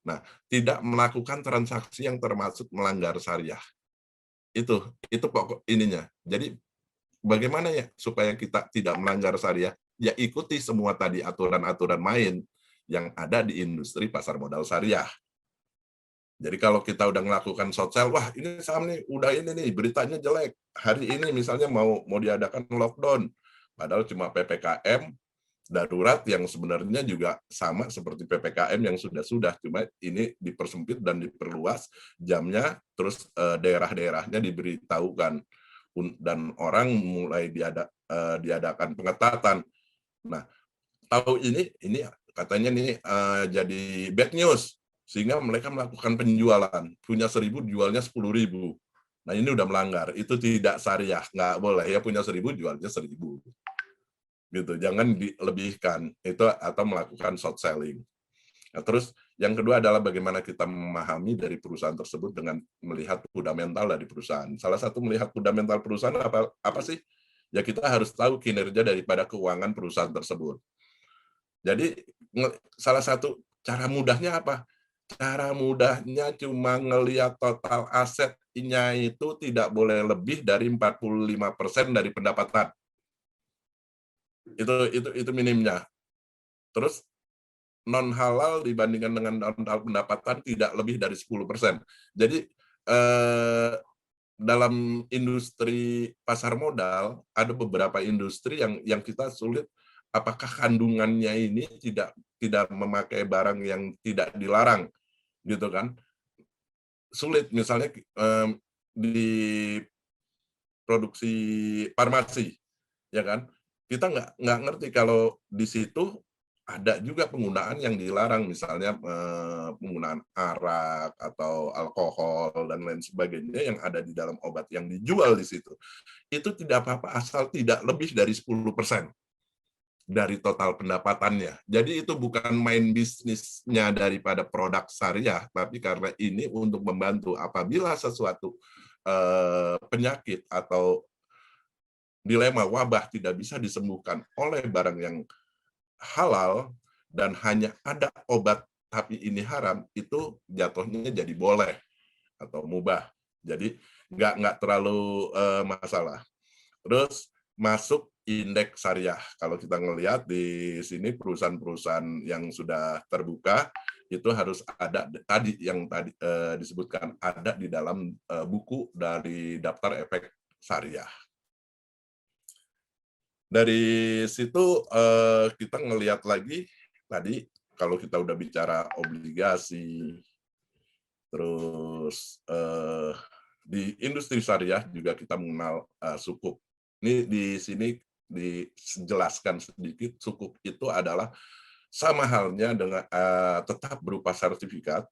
Speaker 2: Nah, tidak melakukan transaksi yang termasuk melanggar syariah. Itu pokok ininya. Jadi bagaimana ya supaya kita tidak melanggar syariah? Ya ikuti semua tadi aturan-aturan main yang ada di industri pasar modal syariah. Jadi kalau kita udah melakukan short sale, wah ini saham nih, udah ini nih, beritanya jelek. Hari ini misalnya mau diadakan lockdown, padahal cuma PPKM darurat yang sebenarnya juga sama seperti PPKM yang sudah-sudah, cuma ini dipersempit dan diperluas jamnya, terus daerah-daerahnya diberitahukan, dan orang mulai diadakan pengetatan. Nah, tahu ini katanya nih jadi bad news, sehingga mereka melakukan penjualan, punya 1.000 jualnya 10.000. Nah, ini udah melanggar, itu tidak syariah, nggak boleh ya, punya 1.000 jualnya 1.000. Gitu, jangan dilebihkan itu atau melakukan short selling. Nah, terus yang kedua adalah bagaimana kita memahami dari perusahaan tersebut dengan melihat fundamental dari perusahaan. Salah satu melihat fundamental perusahaan apa sih? Ya kita harus tahu kinerja daripada keuangan perusahaan tersebut. Jadi salah satu cara mudahnya apa? Cara mudahnya cuma ngelihat total asetnya itu tidak boleh lebih dari 45% dari pendapatan. Itu minimnya. Terus non halal dibandingkan dengan non halal pendapatan tidak lebih dari 10%. Jadi dalam industri pasar modal ada beberapa industri yang kita sulit, apakah kandungannya ini tidak memakai barang yang tidak dilarang, gitu kan? Sulit, misalnya di produksi farmasi, ya kan? Kita nggak ngerti kalau di situ ada juga penggunaan yang dilarang, misalnya penggunaan arak atau alkohol dan lain sebagainya yang ada di dalam obat yang dijual di situ. Itu tidak apa-apa asal tidak lebih dari 10% dari total pendapatannya. Jadi itu bukan main bisnisnya daripada produk syariah, tapi karena ini untuk membantu apabila sesuatu penyakit atau dilema wabah tidak bisa disembuhkan oleh barang yang halal dan hanya ada obat tapi ini haram, itu jatuhnya jadi boleh atau mubah. Jadi nggak terlalu masalah. Terus masuk indeks syariah. Kalau kita ngelihat di sini perusahaan-perusahaan yang sudah terbuka itu harus ada tadi yang tadi disebutkan, ada di dalam buku dari daftar efek syariah. Dari situ kita ngelihat lagi tadi kalau kita udah bicara obligasi, terus di industri syariah juga kita mengenal sukuk. Ini di sini dijelaskan sedikit, sukuk itu adalah sama halnya dengan tetap berupa sertifikat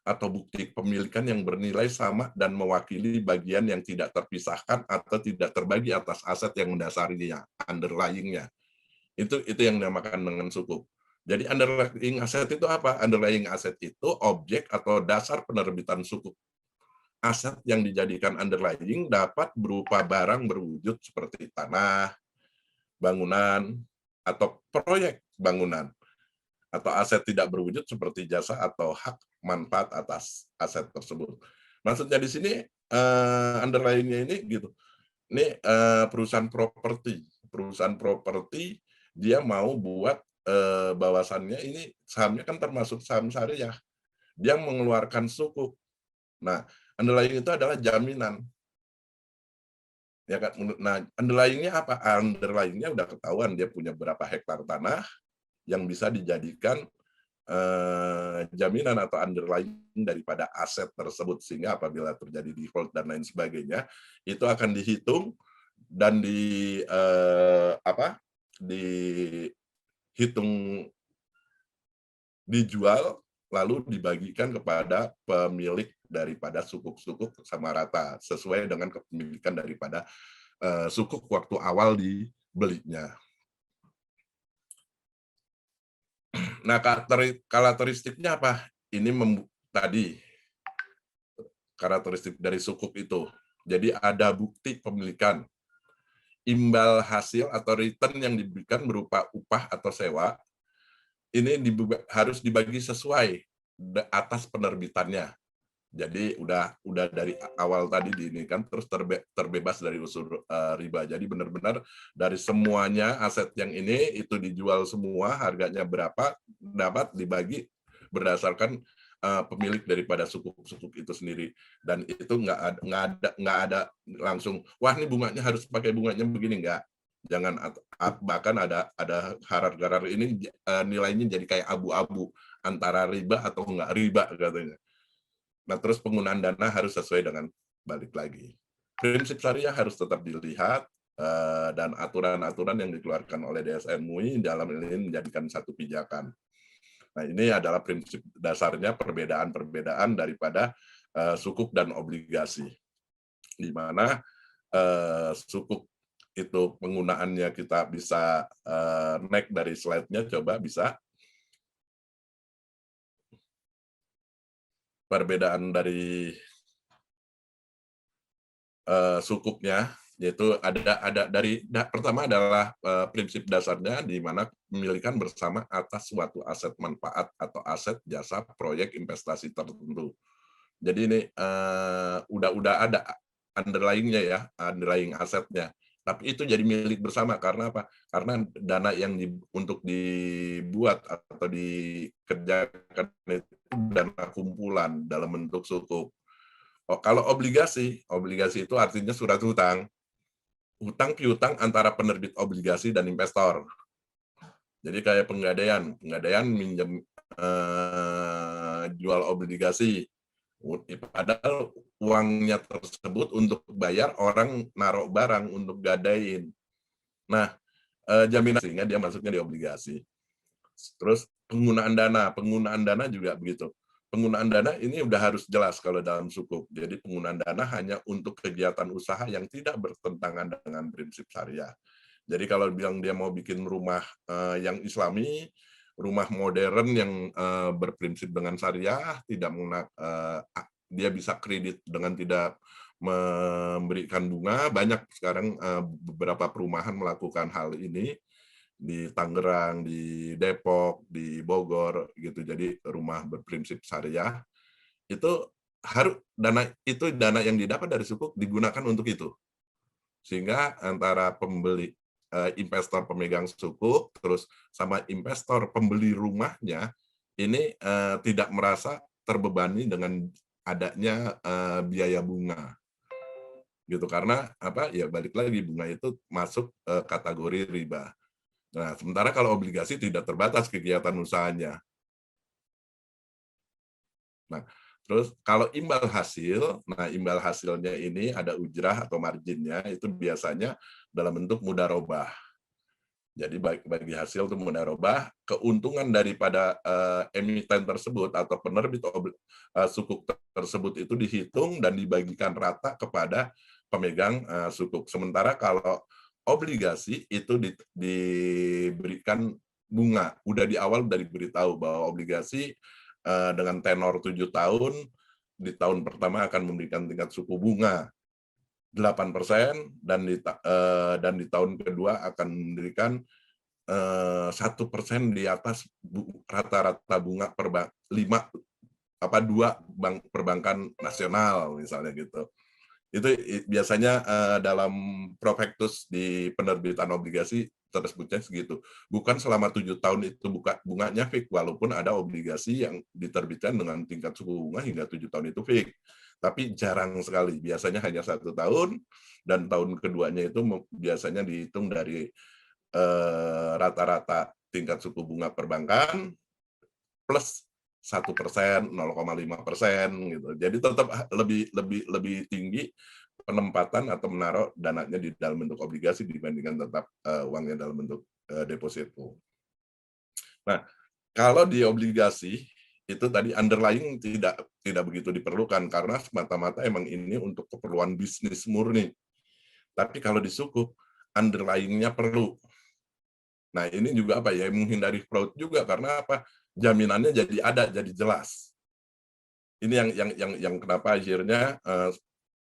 Speaker 2: atau bukti kepemilikan yang bernilai sama dan mewakili bagian yang tidak terpisahkan atau tidak terbagi atas aset yang mendasarinya, underlying-nya. Itu yang dinamakan dengan sukuk. Jadi underlying aset itu apa? Underlying aset itu objek atau dasar penerbitan sukuk. Aset yang dijadikan underlying dapat berupa barang berwujud seperti tanah, bangunan, atau proyek bangunan, atau aset tidak berwujud seperti jasa atau hak manfaat atas aset tersebut. Maksudnya di sini underlying-nya ini gitu. Ini perusahaan properti dia mau buat bahwasannya ini sahamnya kan termasuk saham syariah. Dia mengeluarkan sukuk. Nah, underlying itu adalah jaminan. Ya kan? Nah, underlying-nya apa? Underlying-nya udah ketahuan dia punya berapa hektar tanah yang bisa dijadikan jaminan atau underlying daripada aset tersebut, sehingga apabila terjadi default dan lain sebagainya itu akan dihitung dan dihitung dijual lalu dibagikan kepada pemilik daripada sukuk-sukuk sama rata sesuai dengan kepemilikan daripada sukuk waktu awal dibelinya. Nah, karakteristiknya apa? Ini tadi karakteristik dari sukuk itu. Jadi ada bukti pemilikan, imbal hasil atau return yang diberikan berupa upah atau sewa, ini harus dibagi sesuai atas penerbitannya. Jadi udah dari awal tadi ini kan terus terbebas dari unsur riba. Jadi benar-benar dari semuanya aset yang ini itu dijual semua, harganya berapa dapat dibagi berdasarkan pemilik daripada sukuk itu sendiri. Dan itu nggak ada langsung wah ini bunganya harus pakai bunganya begini, nggak. Jangan, bahkan ada harar-garar ini nilainya jadi kayak abu-abu antara riba atau nggak riba katanya. Nah, terus penggunaan dana harus sesuai dengan balik lagi. Prinsip syariah harus tetap dilihat dan aturan-aturan yang dikeluarkan oleh DSN MUI dalam ini menjadikan satu pijakan. Nah, ini adalah prinsip dasarnya perbedaan-perbedaan daripada sukuk dan obligasi. Di mana sukuk itu penggunaannya kita bisa naik dari slide-nya, coba bisa. Perbedaan dari sukuknya, yaitu pertama adalah prinsip dasarnya di mana kepemilikan bersama atas suatu aset manfaat atau aset jasa proyek investasi tertentu. Jadi ini udah ada underlying-nya ya, underlying asetnya. Tapi itu jadi milik bersama karena apa? Karena dana yang untuk dibuat atau dikerjakan itu dana kumpulan dalam bentuk sukuk. Kalau obligasi itu artinya surat hutang. Hutang piutang antara penerbit obligasi dan investor. Jadi kayak penggadaian minjem jual obligasi. Padahal uangnya tersebut untuk bayar orang naruh barang untuk gadain. Nah, jaminan sehingga dia masuknya di obligasi. Terus penggunaan dana juga begitu. Penggunaan dana ini udah harus jelas kalau dalam sukuk. Jadi penggunaan dana hanya untuk kegiatan usaha yang tidak bertentangan dengan prinsip syariah. Jadi kalau bilang dia mau bikin rumah yang islami, rumah modern yang berprinsip dengan syariah, tidak dia bisa kredit dengan tidak memberikan bunga. Banyak sekarang beberapa perumahan melakukan hal ini di Tangerang, di Depok, di Bogor gitu. Jadi rumah berprinsip syariah itu harus dana yang didapat dari sukuk digunakan untuk itu. Sehingga antara pembeli investor pemegang sukuk terus sama investor pembeli rumahnya ini tidak merasa terbebani dengan adanya biaya bunga. Gitu karena apa? Ya balik lagi bunga itu masuk kategori riba. Nah, sementara kalau obligasi tidak terbatas kegiatan usahanya. Nah, terus kalau imbal hasil, nah imbal hasilnya ini ada ujrah atau marginnya, itu biasanya dalam bentuk mudharabah. Jadi bagi hasil itu mudharabah, keuntungan daripada emiten tersebut atau penerbit sukuk tersebut itu dihitung dan dibagikan rata kepada pemegang sukuk. Sementara kalau obligasi itu diberikan bunga, udah di awal udah diberitahu bahwa obligasi dengan tenor 7 tahun, di tahun pertama akan memberikan tingkat suku bunga 8% dan di tahun kedua akan memberikan 1% di atas rata-rata bunga dua bank perbankan nasional misalnya gitu. Itu biasanya dalam prospektus di penerbitan obligasi tersebutnya segitu. Bukan selama 7 tahun itu bunganya fix, walaupun ada obligasi yang diterbitkan dengan tingkat suku bunga hingga 7 tahun itu fix. Tapi jarang sekali, biasanya hanya 1 tahun, dan tahun keduanya itu biasanya dihitung dari rata-rata tingkat suku bunga perbankan plus 1%, 0,5% gitu. Jadi tetap lebih tinggi penempatan atau menaruh dananya di dalam bentuk obligasi dibandingkan tetap uangnya dalam bentuk deposito. Nah, kalau di obligasi itu tadi underlying tidak begitu diperlukan karena semata-mata emang ini untuk keperluan bisnis murni. Tapi kalau di sukuk underlying-nya perlu. Nah, ini juga apa ya, menghindari fraud juga karena apa? Jaminannya jadi jelas. Ini yang kenapa akhirnya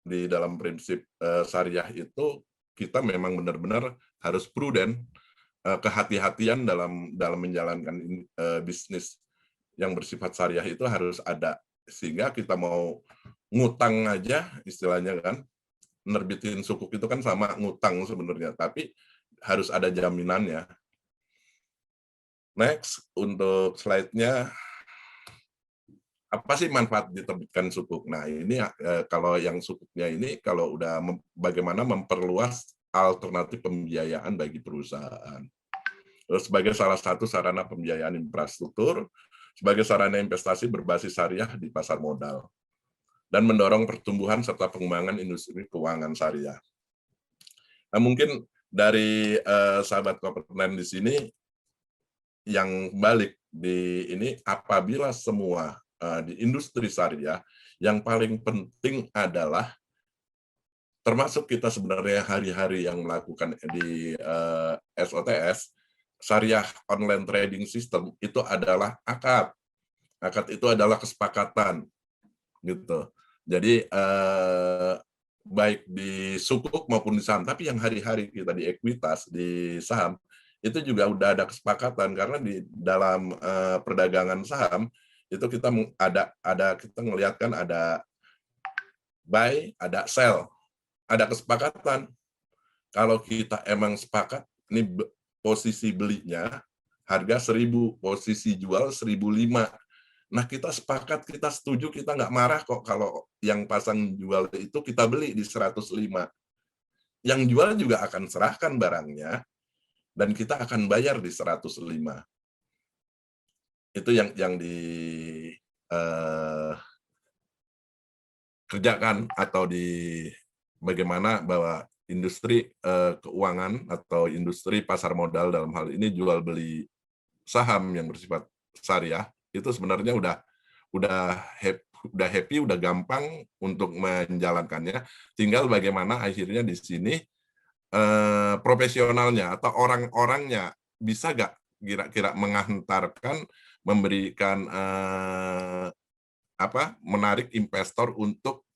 Speaker 2: di dalam prinsip syariah itu kita memang benar-benar harus prudent, kehati-hatian dalam menjalankan bisnis yang bersifat syariah itu harus ada, sehingga kita mau ngutang aja istilahnya kan, nerbitin sukuk itu kan sama ngutang sebenarnya, tapi harus ada jaminannya. Next, untuk slide-nya, apa sih manfaat diterbitkan sukuk? Nah, ini kalau yang sukuknya ini kalau udah bagaimana memperluas alternatif pembiayaan bagi perusahaan. Terus sebagai salah satu sarana pembiayaan infrastruktur, sebagai sarana investasi berbasis syariah di pasar modal, dan mendorong pertumbuhan serta pengembangan industri keuangan syariah. Nah, mungkin dari sahabat Corporate di sini yang balik di ini, apabila semua di industri syariah, yang paling penting adalah termasuk kita sebenarnya hari-hari yang melakukan di SOTS, syariah online trading system, itu adalah akad. Akad itu adalah kesepakatan, gitu. Jadi baik di sukuk maupun di saham, tapi yang hari-hari kita di ekuitas, di saham, itu juga udah ada kesepakatan karena di dalam perdagangan saham itu kita kita ngelihatkan ada buy, ada sell, ada kesepakatan. Kalau kita emang sepakat, ini posisi belinya harga 1.000, posisi jual 1.005. Nah, kita sepakat, kita setuju, kita nggak marah kok kalau yang pasang jual itu kita beli di 105. Yang jual juga akan serahkan barangnya, dan kita akan bayar di 105. Itu yang kerjakan atau di bagaimana bahwa industri keuangan atau industri pasar modal dalam hal ini jual beli saham yang bersifat syariah itu sebenarnya udah happy, udah gampang untuk menjalankannya. Tinggal bagaimana akhirnya di sini profesionalnya atau orang-orangnya bisa nggak kira-kira menghantarkan, memberikan menarik investor untuk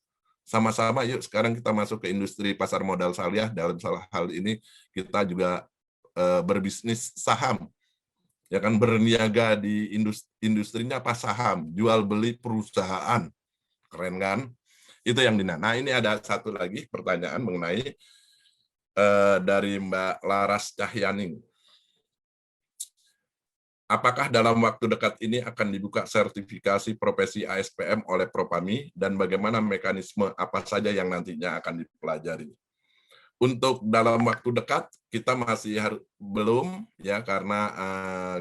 Speaker 2: sama-sama yuk sekarang kita masuk ke industri pasar modal syariah. Dalam salah hal ini kita juga berbisnis saham, ya kan, berniaga di industrinya apa, saham, jual beli perusahaan, keren kan? Itu yang nah ini ada satu lagi pertanyaan mengenai dari Mbak Laras Cahyaning. Apakah dalam waktu dekat ini akan dibuka sertifikasi profesi ASPM oleh Propami dan bagaimana mekanisme apa saja yang nantinya akan dipelajari? Untuk dalam waktu dekat kita masih belum ya, karena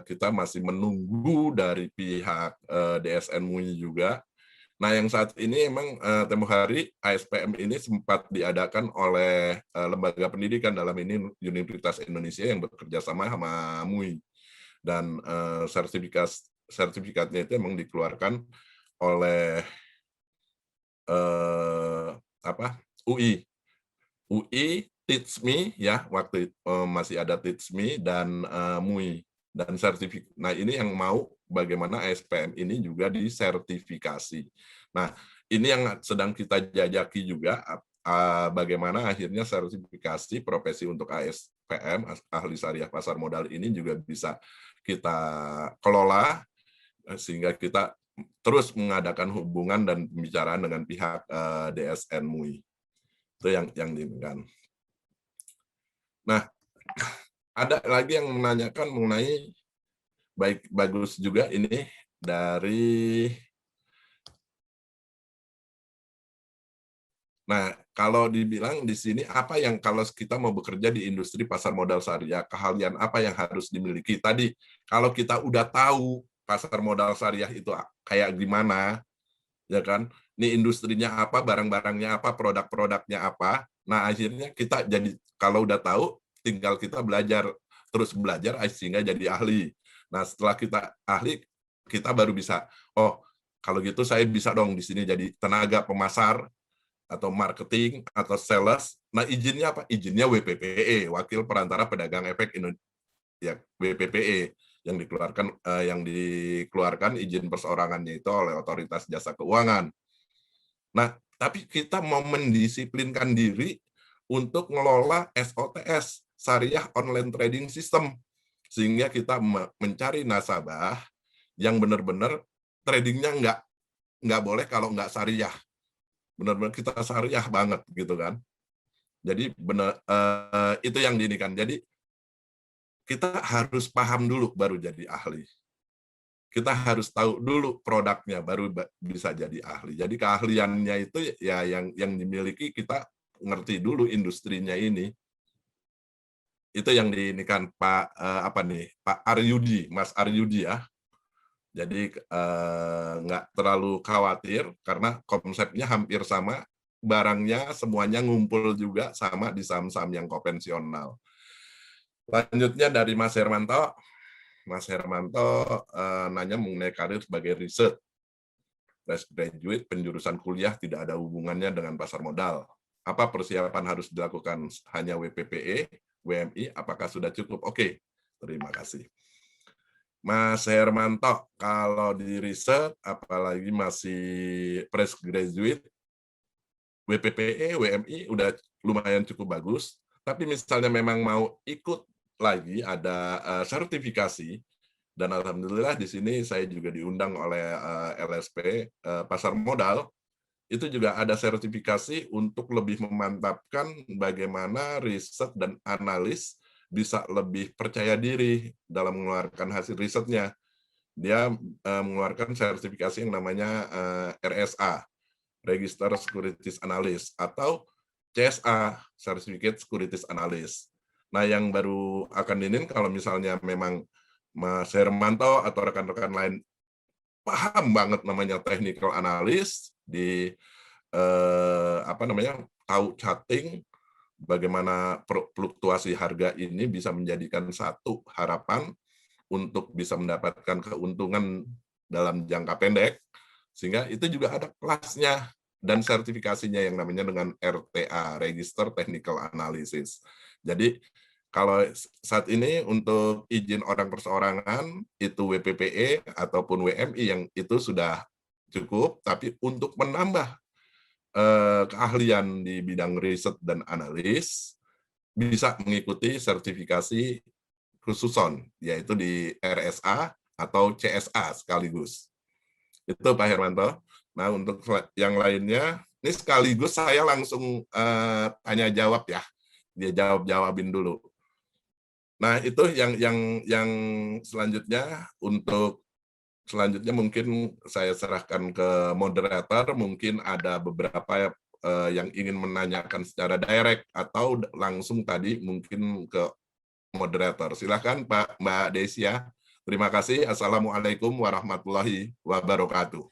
Speaker 2: kita masih menunggu dari pihak DSN MUI juga Nah, yang saat ini emang tempo hari ASPM ini sempat diadakan oleh lembaga pendidikan, dalam ini Universitas Indonesia yang bekerja sama MUI, dan sertifikatnya itu emang dikeluarkan oleh UI. UI, Teach Me ya, waktu masih ada Teach Me dan MUI dan sertifikat. Nah, ini yang mau bagaimana ASPM ini juga disertifikasi. Nah, ini yang sedang kita jajaki juga, bagaimana akhirnya sertifikasi profesi untuk ASPM, ahli syariah pasar modal ini juga bisa kita kelola, sehingga kita terus mengadakan hubungan dan pembicaraan dengan pihak DSN MUI. Itu yang diinginkan. Nah, ada lagi yang menanyakan mengenai, bagus juga ini dari, nah, kalau dibilang di sini apa yang kalau kita mau bekerja di industri pasar modal syariah, keahlian apa yang harus dimiliki? Tadi kalau kita udah tahu pasar modal syariah itu kayak gimana, ya kan? Ini industrinya apa, barang-barangnya apa, produk-produknya apa. Nah, akhirnya kita jadi kalau udah tahu, tinggal kita terus belajar sehingga jadi ahli. Nah, setelah kita ahli, kita baru bisa, oh, kalau gitu saya bisa dong di sini jadi tenaga pemasar atau marketing atau sales. Nah, izinnya apa? Izinnya WPPE, Wakil Perantara Pedagang Efek Indonesia, ya, WPPE, yang dikeluarkan izin perseorangannya itu oleh Otoritas Jasa Keuangan. Nah, tapi kita mau mendisiplinkan diri untuk ngelola SOTS, Syariah Online Trading System, sehingga kita mencari nasabah yang benar-benar tradingnya nggak boleh kalau nggak syariah, benar-benar kita syariah banget gitu kan. Jadi benar, itu yang diinikan. Jadi kita harus paham dulu baru jadi ahli. Kita harus tahu dulu produknya baru bisa jadi ahli. Jadi keahliannya itu ya yang dimiliki, kita ngerti dulu industrinya ini. Itu yang diinikan Pak Pak Aryudi, Mas Aryudi ya. Jadi nggak terlalu khawatir karena konsepnya hampir sama, barangnya semuanya ngumpul juga sama di saham-saham yang konvensional. Selanjutnya dari Mas Hermanto. Mas Hermanto nanya mengenai karir sebagai riset. Fresh graduate, penjurusan kuliah tidak ada hubungannya dengan pasar modal. Apa persiapan harus dilakukan? Hanya WPPE, WMI, apakah sudah cukup? Oke, terima kasih. Mas Hermanto, kalau di riset, apalagi masih fresh graduate, WPPE, WMI udah lumayan cukup bagus, tapi misalnya memang mau ikut lagi ada sertifikasi, dan alhamdulillah di sini saya juga diundang oleh LSP pasar modal, itu juga ada sertifikasi untuk lebih memantapkan bagaimana riset dan analis bisa lebih percaya diri dalam mengeluarkan hasil risetnya. Dia mengeluarkan sertifikasi yang namanya RSA, Register Securities Analyst, atau CSA, Certificate Securities Analyst. Nah, yang baru akan diinin kalau misalnya memang Mas Hermanto atau rekan-rekan lain paham banget namanya technical analyst, di tahu charting, bagaimana fluktuasi harga ini bisa menjadikan satu harapan untuk bisa mendapatkan keuntungan dalam jangka pendek, sehingga itu juga ada kelasnya dan sertifikasinya yang namanya dengan RTA, Register Technical Analysis. Jadi kalau saat ini untuk izin orang perseorangan itu WPPE ataupun WMI yang itu sudah cukup, tapi untuk menambah keahlian di bidang riset dan analis bisa mengikuti sertifikasi khususon, yaitu di RSA atau CSA sekaligus. Itu Pak Hermanto. Nah, untuk yang lainnya, ini sekaligus saya langsung tanya jawab ya. Dia jawabin dulu. Nah, itu yang selanjutnya. Untuk selanjutnya mungkin saya serahkan ke moderator, mungkin ada beberapa yang ingin menanyakan secara direct atau langsung tadi mungkin ke moderator. Silakan Mbak Desia. Terima kasih. Assalamualaikum warahmatullahi wabarakatuh.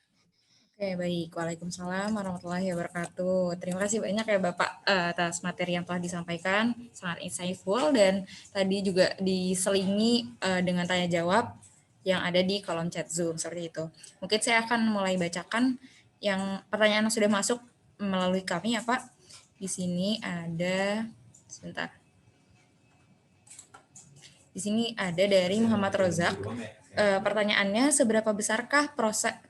Speaker 1: Oke, baik. Waalaikumsalam warahmatullahi wabarakatuh. Terima kasih banyak ya Bapak atas materi yang telah disampaikan, sangat insightful dan tadi juga diselingi dengan tanya jawab yang ada di kolom chat Zoom seperti itu. Mungkin saya akan mulai bacakan yang pertanyaan yang sudah masuk melalui kami ya Pak. Di sini ada sebentar. Di sini ada dari Muhammad Rozak. Pertanyaannya, seberapa besarkah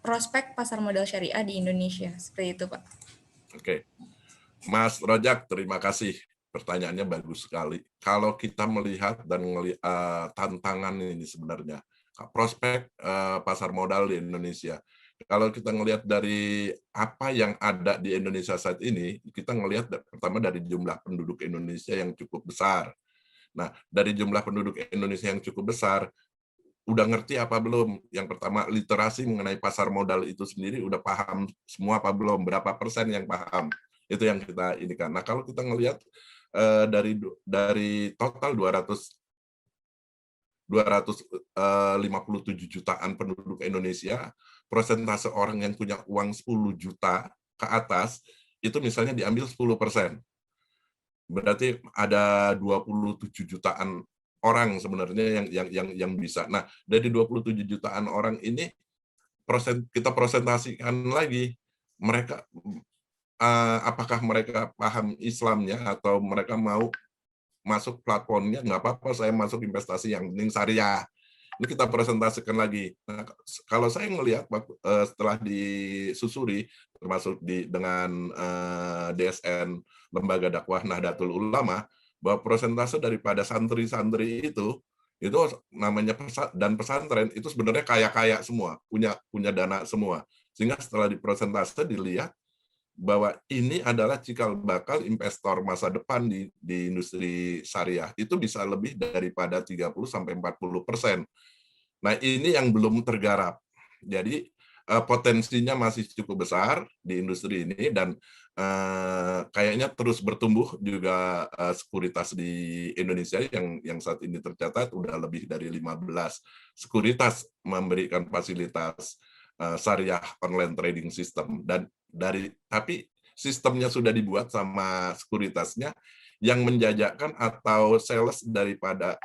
Speaker 1: prospek pasar modal syariah di Indonesia? Seperti itu, Pak.
Speaker 2: Oke, Mas Rojak, terima kasih. Pertanyaannya bagus sekali. Kalau kita melihat dan tantangan ini sebenarnya, prospek pasar modal di Indonesia. Kalau kita ngelihat dari apa yang ada di Indonesia saat ini, kita ngelihat pertama dari jumlah penduduk Indonesia yang cukup besar. Nah, dari jumlah penduduk Indonesia yang cukup besar, udah ngerti apa belum? Yang pertama, literasi mengenai pasar modal itu sendiri udah paham semua apa belum? Berapa persen yang paham? Itu yang kita inikan. Nah, kalau kita ngelihat dari total 257 jutaan penduduk Indonesia, persentase orang yang punya uang 10 juta ke atas, itu misalnya diambil 10%. Berarti ada 27 jutaan orang sebenarnya yang bisa. Nah, dari 27 jutaan orang ini kita presentasikan lagi mereka apakah mereka paham Islamnya atau mereka mau masuk platformnya, nggak apa-apa saya masuk investasi yang penting syariah. Ini kita presentasikan lagi. Nah, kalau saya melihat setelah disusuri, termasuk dengan DSN Lembaga Dakwah Nahdlatul Ulama, bahwa persentase daripada santri-santri itu namanya dan pesantren itu sebenarnya kaya-kaya semua, punya dana semua. Sehingga setelah dipresentase dilihat bahwa ini adalah cikal bakal investor masa depan di industri syariah. Itu bisa lebih daripada 30-40%. Nah, ini yang belum tergarap. Jadi, potensinya masih cukup besar di industri ini dan kayaknya terus bertumbuh juga sekuritas di Indonesia yang saat ini tercatat udah lebih dari 15 sekuritas memberikan fasilitas syariah online trading system dan tapi sistemnya sudah dibuat sama sekuritasnya yang menjajakan atau sales daripada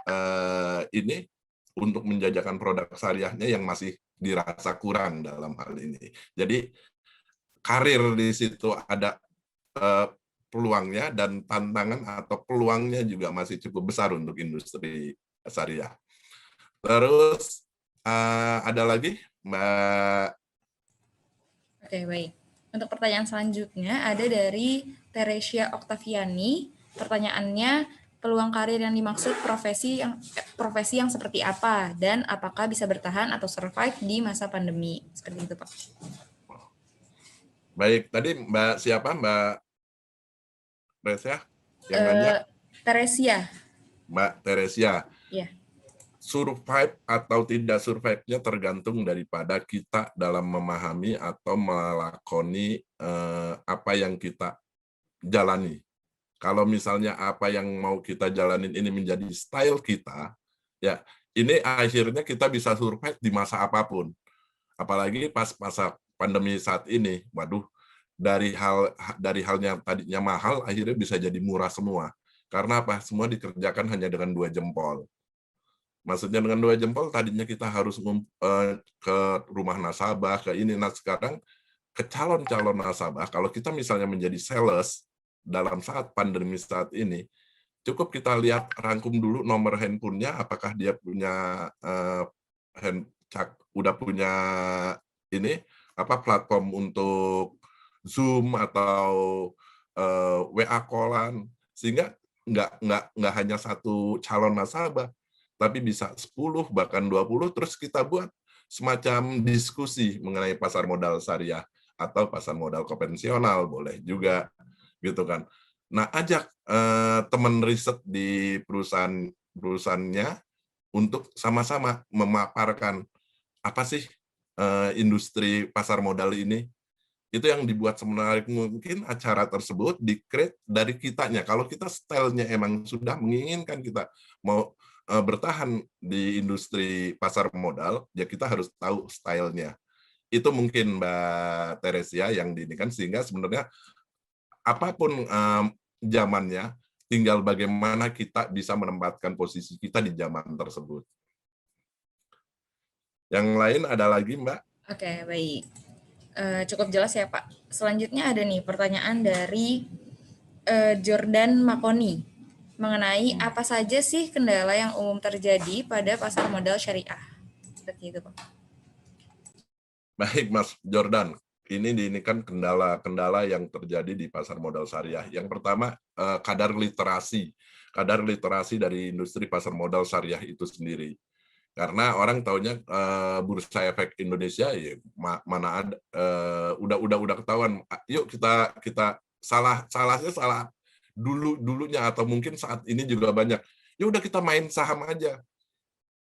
Speaker 2: ini untuk menjajakan produk syariahnya yang masih dirasa kurang dalam hal ini. Jadi karir di situ ada peluangnya dan tantangan atau peluangnya juga masih cukup besar untuk industri syariah. Terus ada lagi Mbak.
Speaker 1: Oke, baik. Untuk pertanyaan selanjutnya ada dari Teresia Oktaviani. Pertanyaannya, peluang karir yang dimaksud profesi yang seperti apa dan apakah bisa bertahan atau survive di masa pandemi? Seperti itu, Pak.
Speaker 2: Baik, tadi Mbak siapa? Mbak Resia yang nanya?
Speaker 1: Teresia.
Speaker 2: Mbak Teresia.
Speaker 1: Ya.
Speaker 2: Survive atau tidak survive-nya tergantung daripada kita dalam memahami atau melakoni apa yang kita jalani. Kalau misalnya apa yang mau kita jalanin ini menjadi style kita, ya ini akhirnya kita bisa survive di masa apapun. Apalagi pas masa pandemi saat ini, waduh, dari hal yang tadinya mahal akhirnya bisa jadi murah semua. Karena apa? Semua dikerjakan hanya dengan 2 jempol. Maksudnya dengan 2 jempol tadinya kita harus ke rumah nasabah, ke ini. Nah sekarang ke calon-calon nasabah, kalau kita misalnya menjadi sales dalam saat pandemi saat ini, cukup kita lihat rangkum dulu nomor handphonenya, apakah dia punya udah punya ini platform untuk Zoom atau WA call-an, sehingga nggak hanya satu calon nasabah, tapi bisa 10 bahkan 20, terus kita buat semacam diskusi mengenai pasar modal syariah atau pasar modal konvensional boleh juga gitu kan. Nah, ajak teman riset di perusahaannya untuk sama-sama memaparkan apa sih industri pasar modal ini. Itu yang dibuat semenarik mungkin acara tersebut di-create dari kitanya. Kalau kita stylenya emang sudah menginginkan kita mau bertahan di industri pasar modal, ya kita harus tahu stylenya. Itu mungkin Mbak Teresia yang diinikan, sehingga sebenarnya apapun zamannya, tinggal bagaimana kita bisa menempatkan posisi kita di zaman tersebut. Yang lain ada lagi, Mbak?
Speaker 1: Oke, baik. Cukup jelas ya, Pak. Selanjutnya ada nih pertanyaan dari Jordan Makoni mengenai apa saja sih kendala yang umum terjadi pada pasar modal syariah. Seperti itu, Pak.
Speaker 2: Baik, Mas Jordan. Ini kan kendala-kendala yang terjadi di pasar modal syariah. Yang pertama, kadar literasi. Kadar literasi dari industri pasar modal syariah itu sendiri. Karena orang taunya Bursa Efek Indonesia, ya mana ada, udah ketahuan. Yuk kita salahnya salah dulunya, atau mungkin saat ini juga banyak. Ya udah kita main saham aja,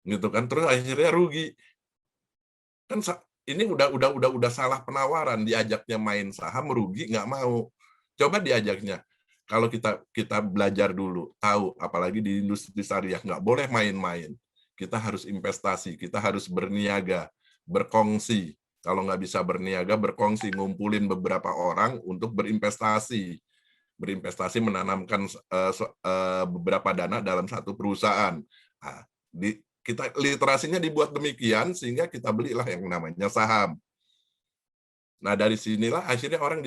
Speaker 2: gitu kan. Terus akhirnya rugi. Kan ini udah salah penawaran, diajaknya main saham rugi, nggak mau. Coba diajaknya, kalau kita belajar dulu, tahu, apalagi di industri syariah nggak boleh main-main. Kita harus investasi, kita harus berniaga, berkongsi. Kalau nggak bisa berniaga, berkongsi, ngumpulin beberapa orang untuk berinvestasi. Berinvestasi menanamkan beberapa dana dalam satu perusahaan. Nah, kita literasinya dibuat demikian sehingga kita belilah yang namanya saham. Nah, dari sinilah akhirnya orang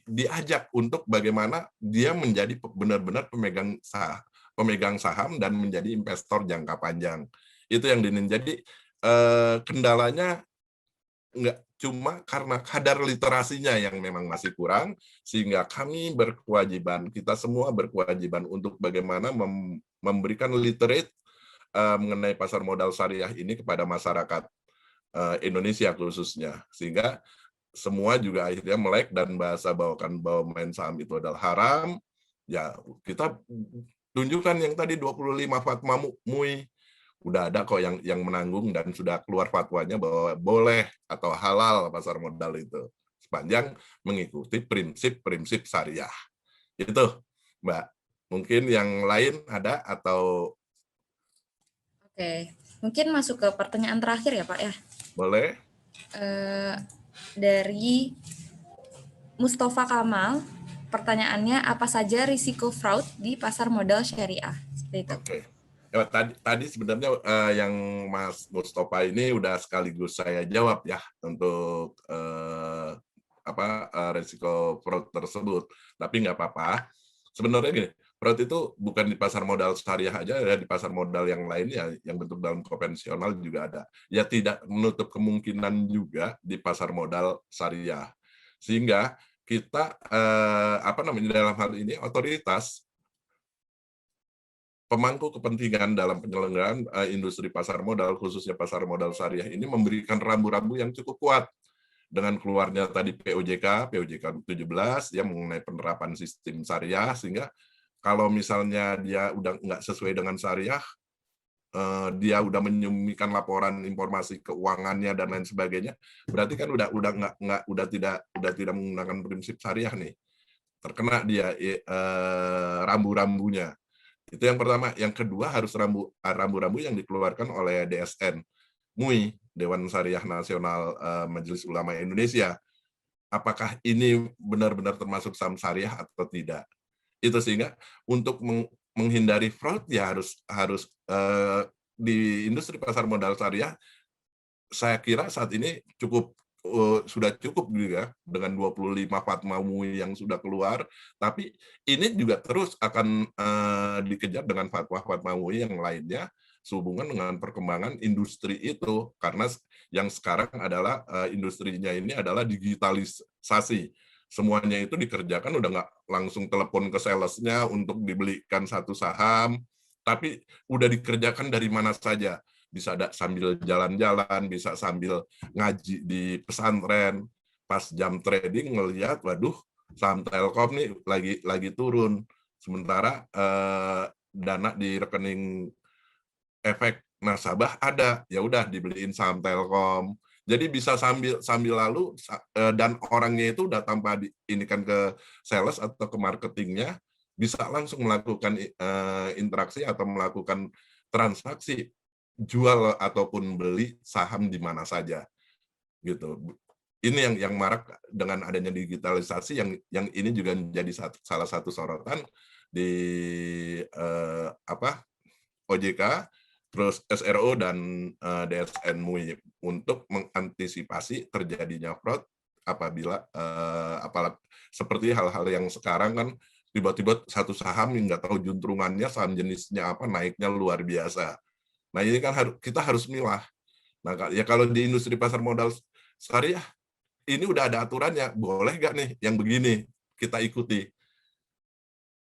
Speaker 2: diajak untuk bagaimana dia menjadi benar-benar pemegang saham dan menjadi investor jangka panjang. Itu yang jadi kendalanya nggak cuma karena kadar literasinya yang memang masih kurang, sehingga kami berkewajiban, kita semua berkewajiban untuk bagaimana memberikan literate mengenai pasar modal syariah ini kepada masyarakat Indonesia khususnya, sehingga semua juga akhirnya melek dan bahwa main saham itu adalah haram. Ya kita tunjukkan yang tadi 25 fatwa MUI, udah ada kok yang menanggung dan sudah keluar fatwanya bahwa boleh atau halal pasar modal itu sepanjang mengikuti prinsip-prinsip syariah. Itu, Mbak. Mungkin yang lain ada atau
Speaker 1: Oke, mungkin masuk ke pertanyaan terakhir ya, Pak ya.
Speaker 2: boleh?
Speaker 1: Dari Mustafa Kamal, pertanyaannya apa saja risiko fraud di pasar modal syariah? Seperti itu.
Speaker 2: Oke. Ya, tadi sebenarnya yang Mas Mustafa ini udah sekaligus saya jawab ya untuk risiko fraud tersebut. Tapi nggak apa-apa. Sebenarnya gini, fraud itu bukan di pasar modal syariah aja, ya di pasar modal yang lainnya yang bentuk dalam konvensional juga ada. Ya tidak menutup kemungkinan juga di pasar modal syariah. Sehingga kita dalam hal ini otoritas pemangku kepentingan dalam penyelenggaraan industri pasar modal, khususnya pasar modal syariah ini memberikan rambu-rambu yang cukup kuat dengan keluarnya tadi POJK 17 yang mengenai penerapan sistem syariah, sehingga kalau misalnya dia udah nggak sesuai dengan syariah, dia udah menyumikan laporan informasi keuangannya dan lain sebagainya, berarti kan udah tidak menggunakan prinsip syariah nih, terkena dia rambu-rambunya. Itu yang pertama. Yang kedua, harus rambu-rambu yang dikeluarkan oleh DSN MUI, Dewan Syariah Nasional Majelis Ulama Indonesia. Apakah ini benar-benar termasuk saham syariah atau tidak? Itu sehingga untuk menghindari fraud ya harus di industri pasar modal syariah, saya kira saat ini sudah cukup juga dengan 25 fatwa MUI yang sudah keluar, tapi ini juga terus akan dikejar dengan fatwa-fatwa MUI yang lainnya sehubungan dengan perkembangan industri itu, karena yang sekarang adalah industrinya ini adalah digitalisasi. Semuanya itu dikerjakan udah nggak langsung telepon ke salesnya untuk dibelikan satu saham, tapi udah dikerjakan dari mana saja. Bisa sambil jalan-jalan, bisa sambil ngaji di pesantren, pas jam trading ngelihat, waduh, saham Telkom nih lagi turun, sementara dana di rekening efek nasabah ada, ya udah dibeliin saham Telkom. Jadi bisa sambil lalu dan orangnya itu udah tanpa ini kan ke sales atau ke marketingnya, bisa langsung melakukan interaksi atau melakukan transaksi jual ataupun beli saham di mana saja gitu. ini yang marak dengan adanya digitalisasi, yang ini juga menjadi salah satu sorotan di OJK, terus SRO dan DSN MUI untuk mengantisipasi terjadinya fraud apabila apalagi seperti hal-hal yang sekarang kan tiba-tiba satu saham yang nggak tahu juntrungannya saham jenisnya apa naiknya luar biasa. Nah ini kan kita harus milah. Nah ya kalau di industri pasar modal syariah ini udah ada aturannya, boleh nggak nih yang begini kita ikuti?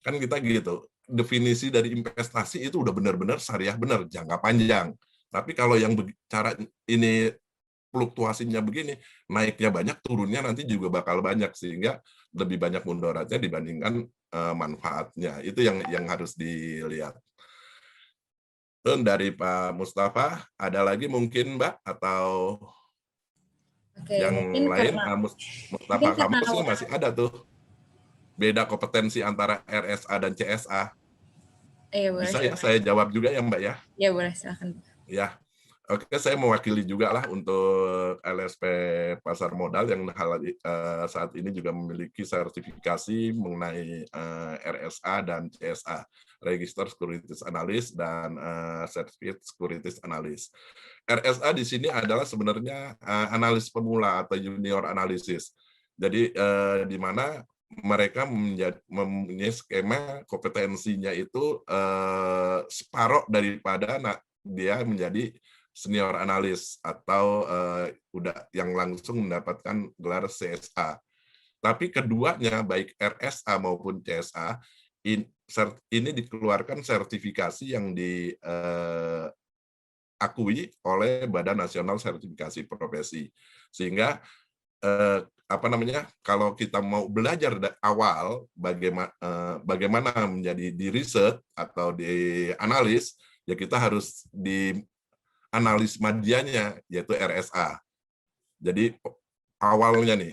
Speaker 2: Kan kita gitu, definisi dari investasi itu udah benar-benar syariah benar, jangka panjang. Tapi kalau yang cara ini fluktuasinya begini, naiknya banyak, turunnya nanti juga bakal banyak, sehingga lebih banyak mudaratnya dibandingkan manfaatnya. Itu yang harus dilihat. Dan dari Pak Mustafa, ada lagi mungkin Mbak, atau
Speaker 1: Oke,
Speaker 2: yang lain?
Speaker 1: mungkin
Speaker 2: Mustafa
Speaker 1: karena
Speaker 2: Kampus ini masih ada tuh, beda kompetensi antara RSA dan CSA.
Speaker 1: iya boleh
Speaker 2: Bisa ya
Speaker 1: coba.
Speaker 2: saya jawab juga ya Mbak ya?
Speaker 1: Ya boleh silakan.
Speaker 2: Ya, oke, saya mewakili juga lah untuk LSP Pasar Modal yang saat ini juga memiliki sertifikasi mengenai RSA dan CSA, Register Securities Analyst dan Certificate Securities Analyst. RSA di sini adalah sebenarnya analis pemula atau junior analysis. Jadi di mana mereka mempunyai skema kompetensinya itu separuh daripada dia menjadi senior analis atau udah yang langsung mendapatkan gelar CSA. Tapi keduanya baik RSA maupun CSA ini dikeluarkan sertifikasi yang diakui oleh Badan Nasional Sertifikasi Profesi. Sehingga kalau kita mau belajar dari awal bagaimana menjadi di riset atau di analis, ya kita harus di analis medianya, yaitu RSA. Jadi awalnya nih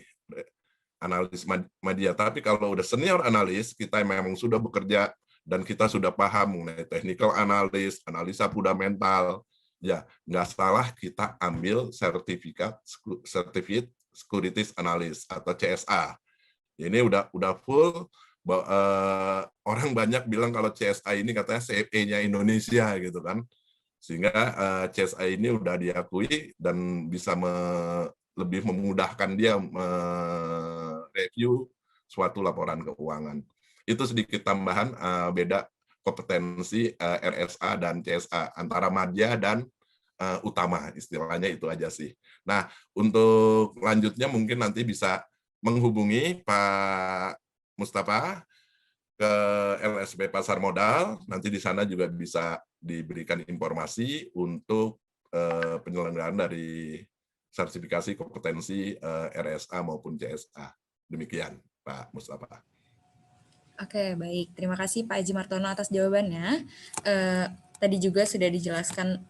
Speaker 2: analis media. Tapi kalau udah senior analis, kita memang sudah bekerja dan kita sudah paham mengenai technical analis, analisa fundamental, ya nggak salah kita ambil sertifikat Securities Analyst atau CSA. Ini udah full. Orang banyak bilang kalau CSA ini katanya CFA-nya Indonesia gitu kan, sehingga CSA ini udah diakui dan bisa lebih memudahkan dia mereview suatu laporan keuangan. Itu sedikit tambahan beda kompetensi RSA dan CSA antara madya dan utama, istilahnya itu aja sih. Nah, untuk lanjutnya mungkin nanti bisa menghubungi Pak Mustafa ke LSP Pasar Modal, nanti di sana juga bisa diberikan informasi untuk penyelenggaraan dari sertifikasi kompetensi RSA maupun CSA. Demikian, Pak Mustafa.
Speaker 1: Oke, baik. Terima kasih Pak Haji Martono atas jawabannya. Tadi juga sudah dijelaskan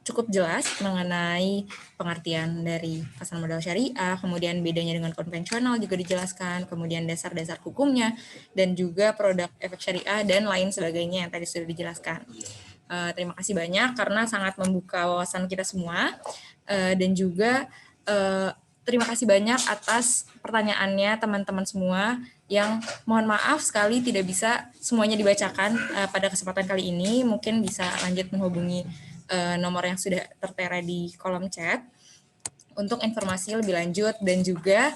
Speaker 1: cukup jelas mengenai pengertian dari pasar modal syariah, kemudian bedanya dengan konvensional juga dijelaskan, kemudian dasar-dasar hukumnya, dan juga produk efek syariah, dan lain sebagainya yang tadi sudah dijelaskan. Terima kasih banyak karena sangat membuka wawasan kita semua, dan juga terima kasih banyak atas pertanyaannya teman-teman semua yang mohon maaf sekali tidak bisa semuanya dibacakan pada kesempatan kali ini. Mungkin bisa lanjut menghubungi nomor yang sudah tertera di kolom chat untuk informasi lebih lanjut, dan juga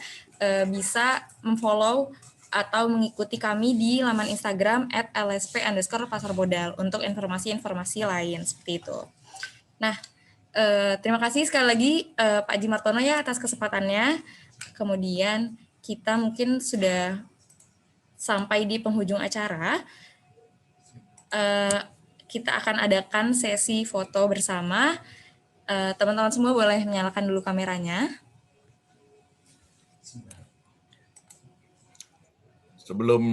Speaker 1: bisa memfollow atau mengikuti kami di laman Instagram @lsp_pasarbodal untuk informasi-informasi lain seperti itu. Nah, terima kasih sekali lagi Pak Haji Martono ya atas kesempatannya. Kemudian kita mungkin sudah sampai di penghujung acara. Kita akan adakan sesi foto bersama. Teman-teman semua boleh menyalakan dulu kameranya.
Speaker 2: Sebelum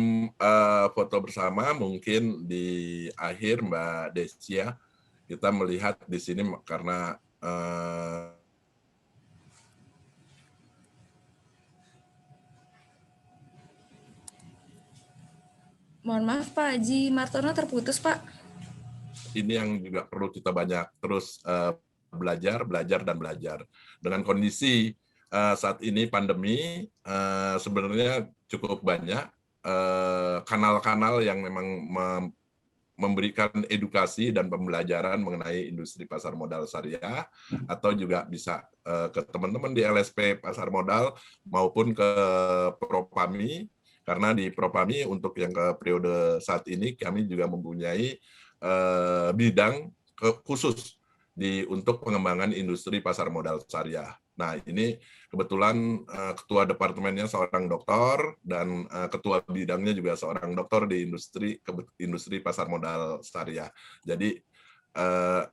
Speaker 2: foto bersama, mungkin di akhir Mbak Desia, kita melihat di sini karena
Speaker 1: Mohon maaf Pak Haji Martono terputus Pak.
Speaker 2: ini yang juga perlu kita banyak terus belajar dan belajar. Dengan kondisi saat ini pandemi sebenarnya cukup banyak kanal-kanal yang memang memberikan edukasi dan pembelajaran mengenai industri pasar modal syariah, atau juga bisa ke teman-teman di LSP Pasar Modal maupun ke Propami, karena di Propami untuk yang ke periode saat ini kami juga mempunyai bidang khusus untuk pengembangan industri pasar modal syariah. Nah, ini kebetulan ketua departemennya seorang dokter dan ketua bidangnya juga seorang dokter di industri pasar modal syariah. Jadi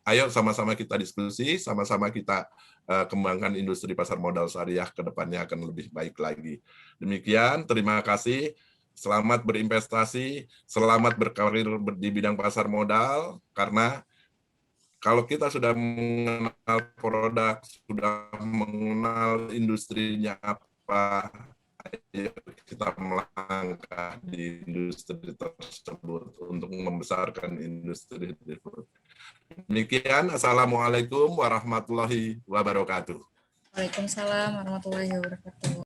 Speaker 2: ayo sama-sama kita diskusi, sama-sama kita kembangkan industri pasar modal syariah ke depannya akan lebih baik lagi. Demikian, terima kasih. Selamat berinvestasi, selamat berkarir di bidang pasar modal, karena kalau kita sudah mengenal produk, sudah mengenal industrinya apa, ayo kita melangkah di industri tersebut untuk membesarkan industri tersebut. Demikian, Assalamualaikum warahmatullahi wabarakatuh.
Speaker 1: Waalaikumsalam warahmatullahi wabarakatuh.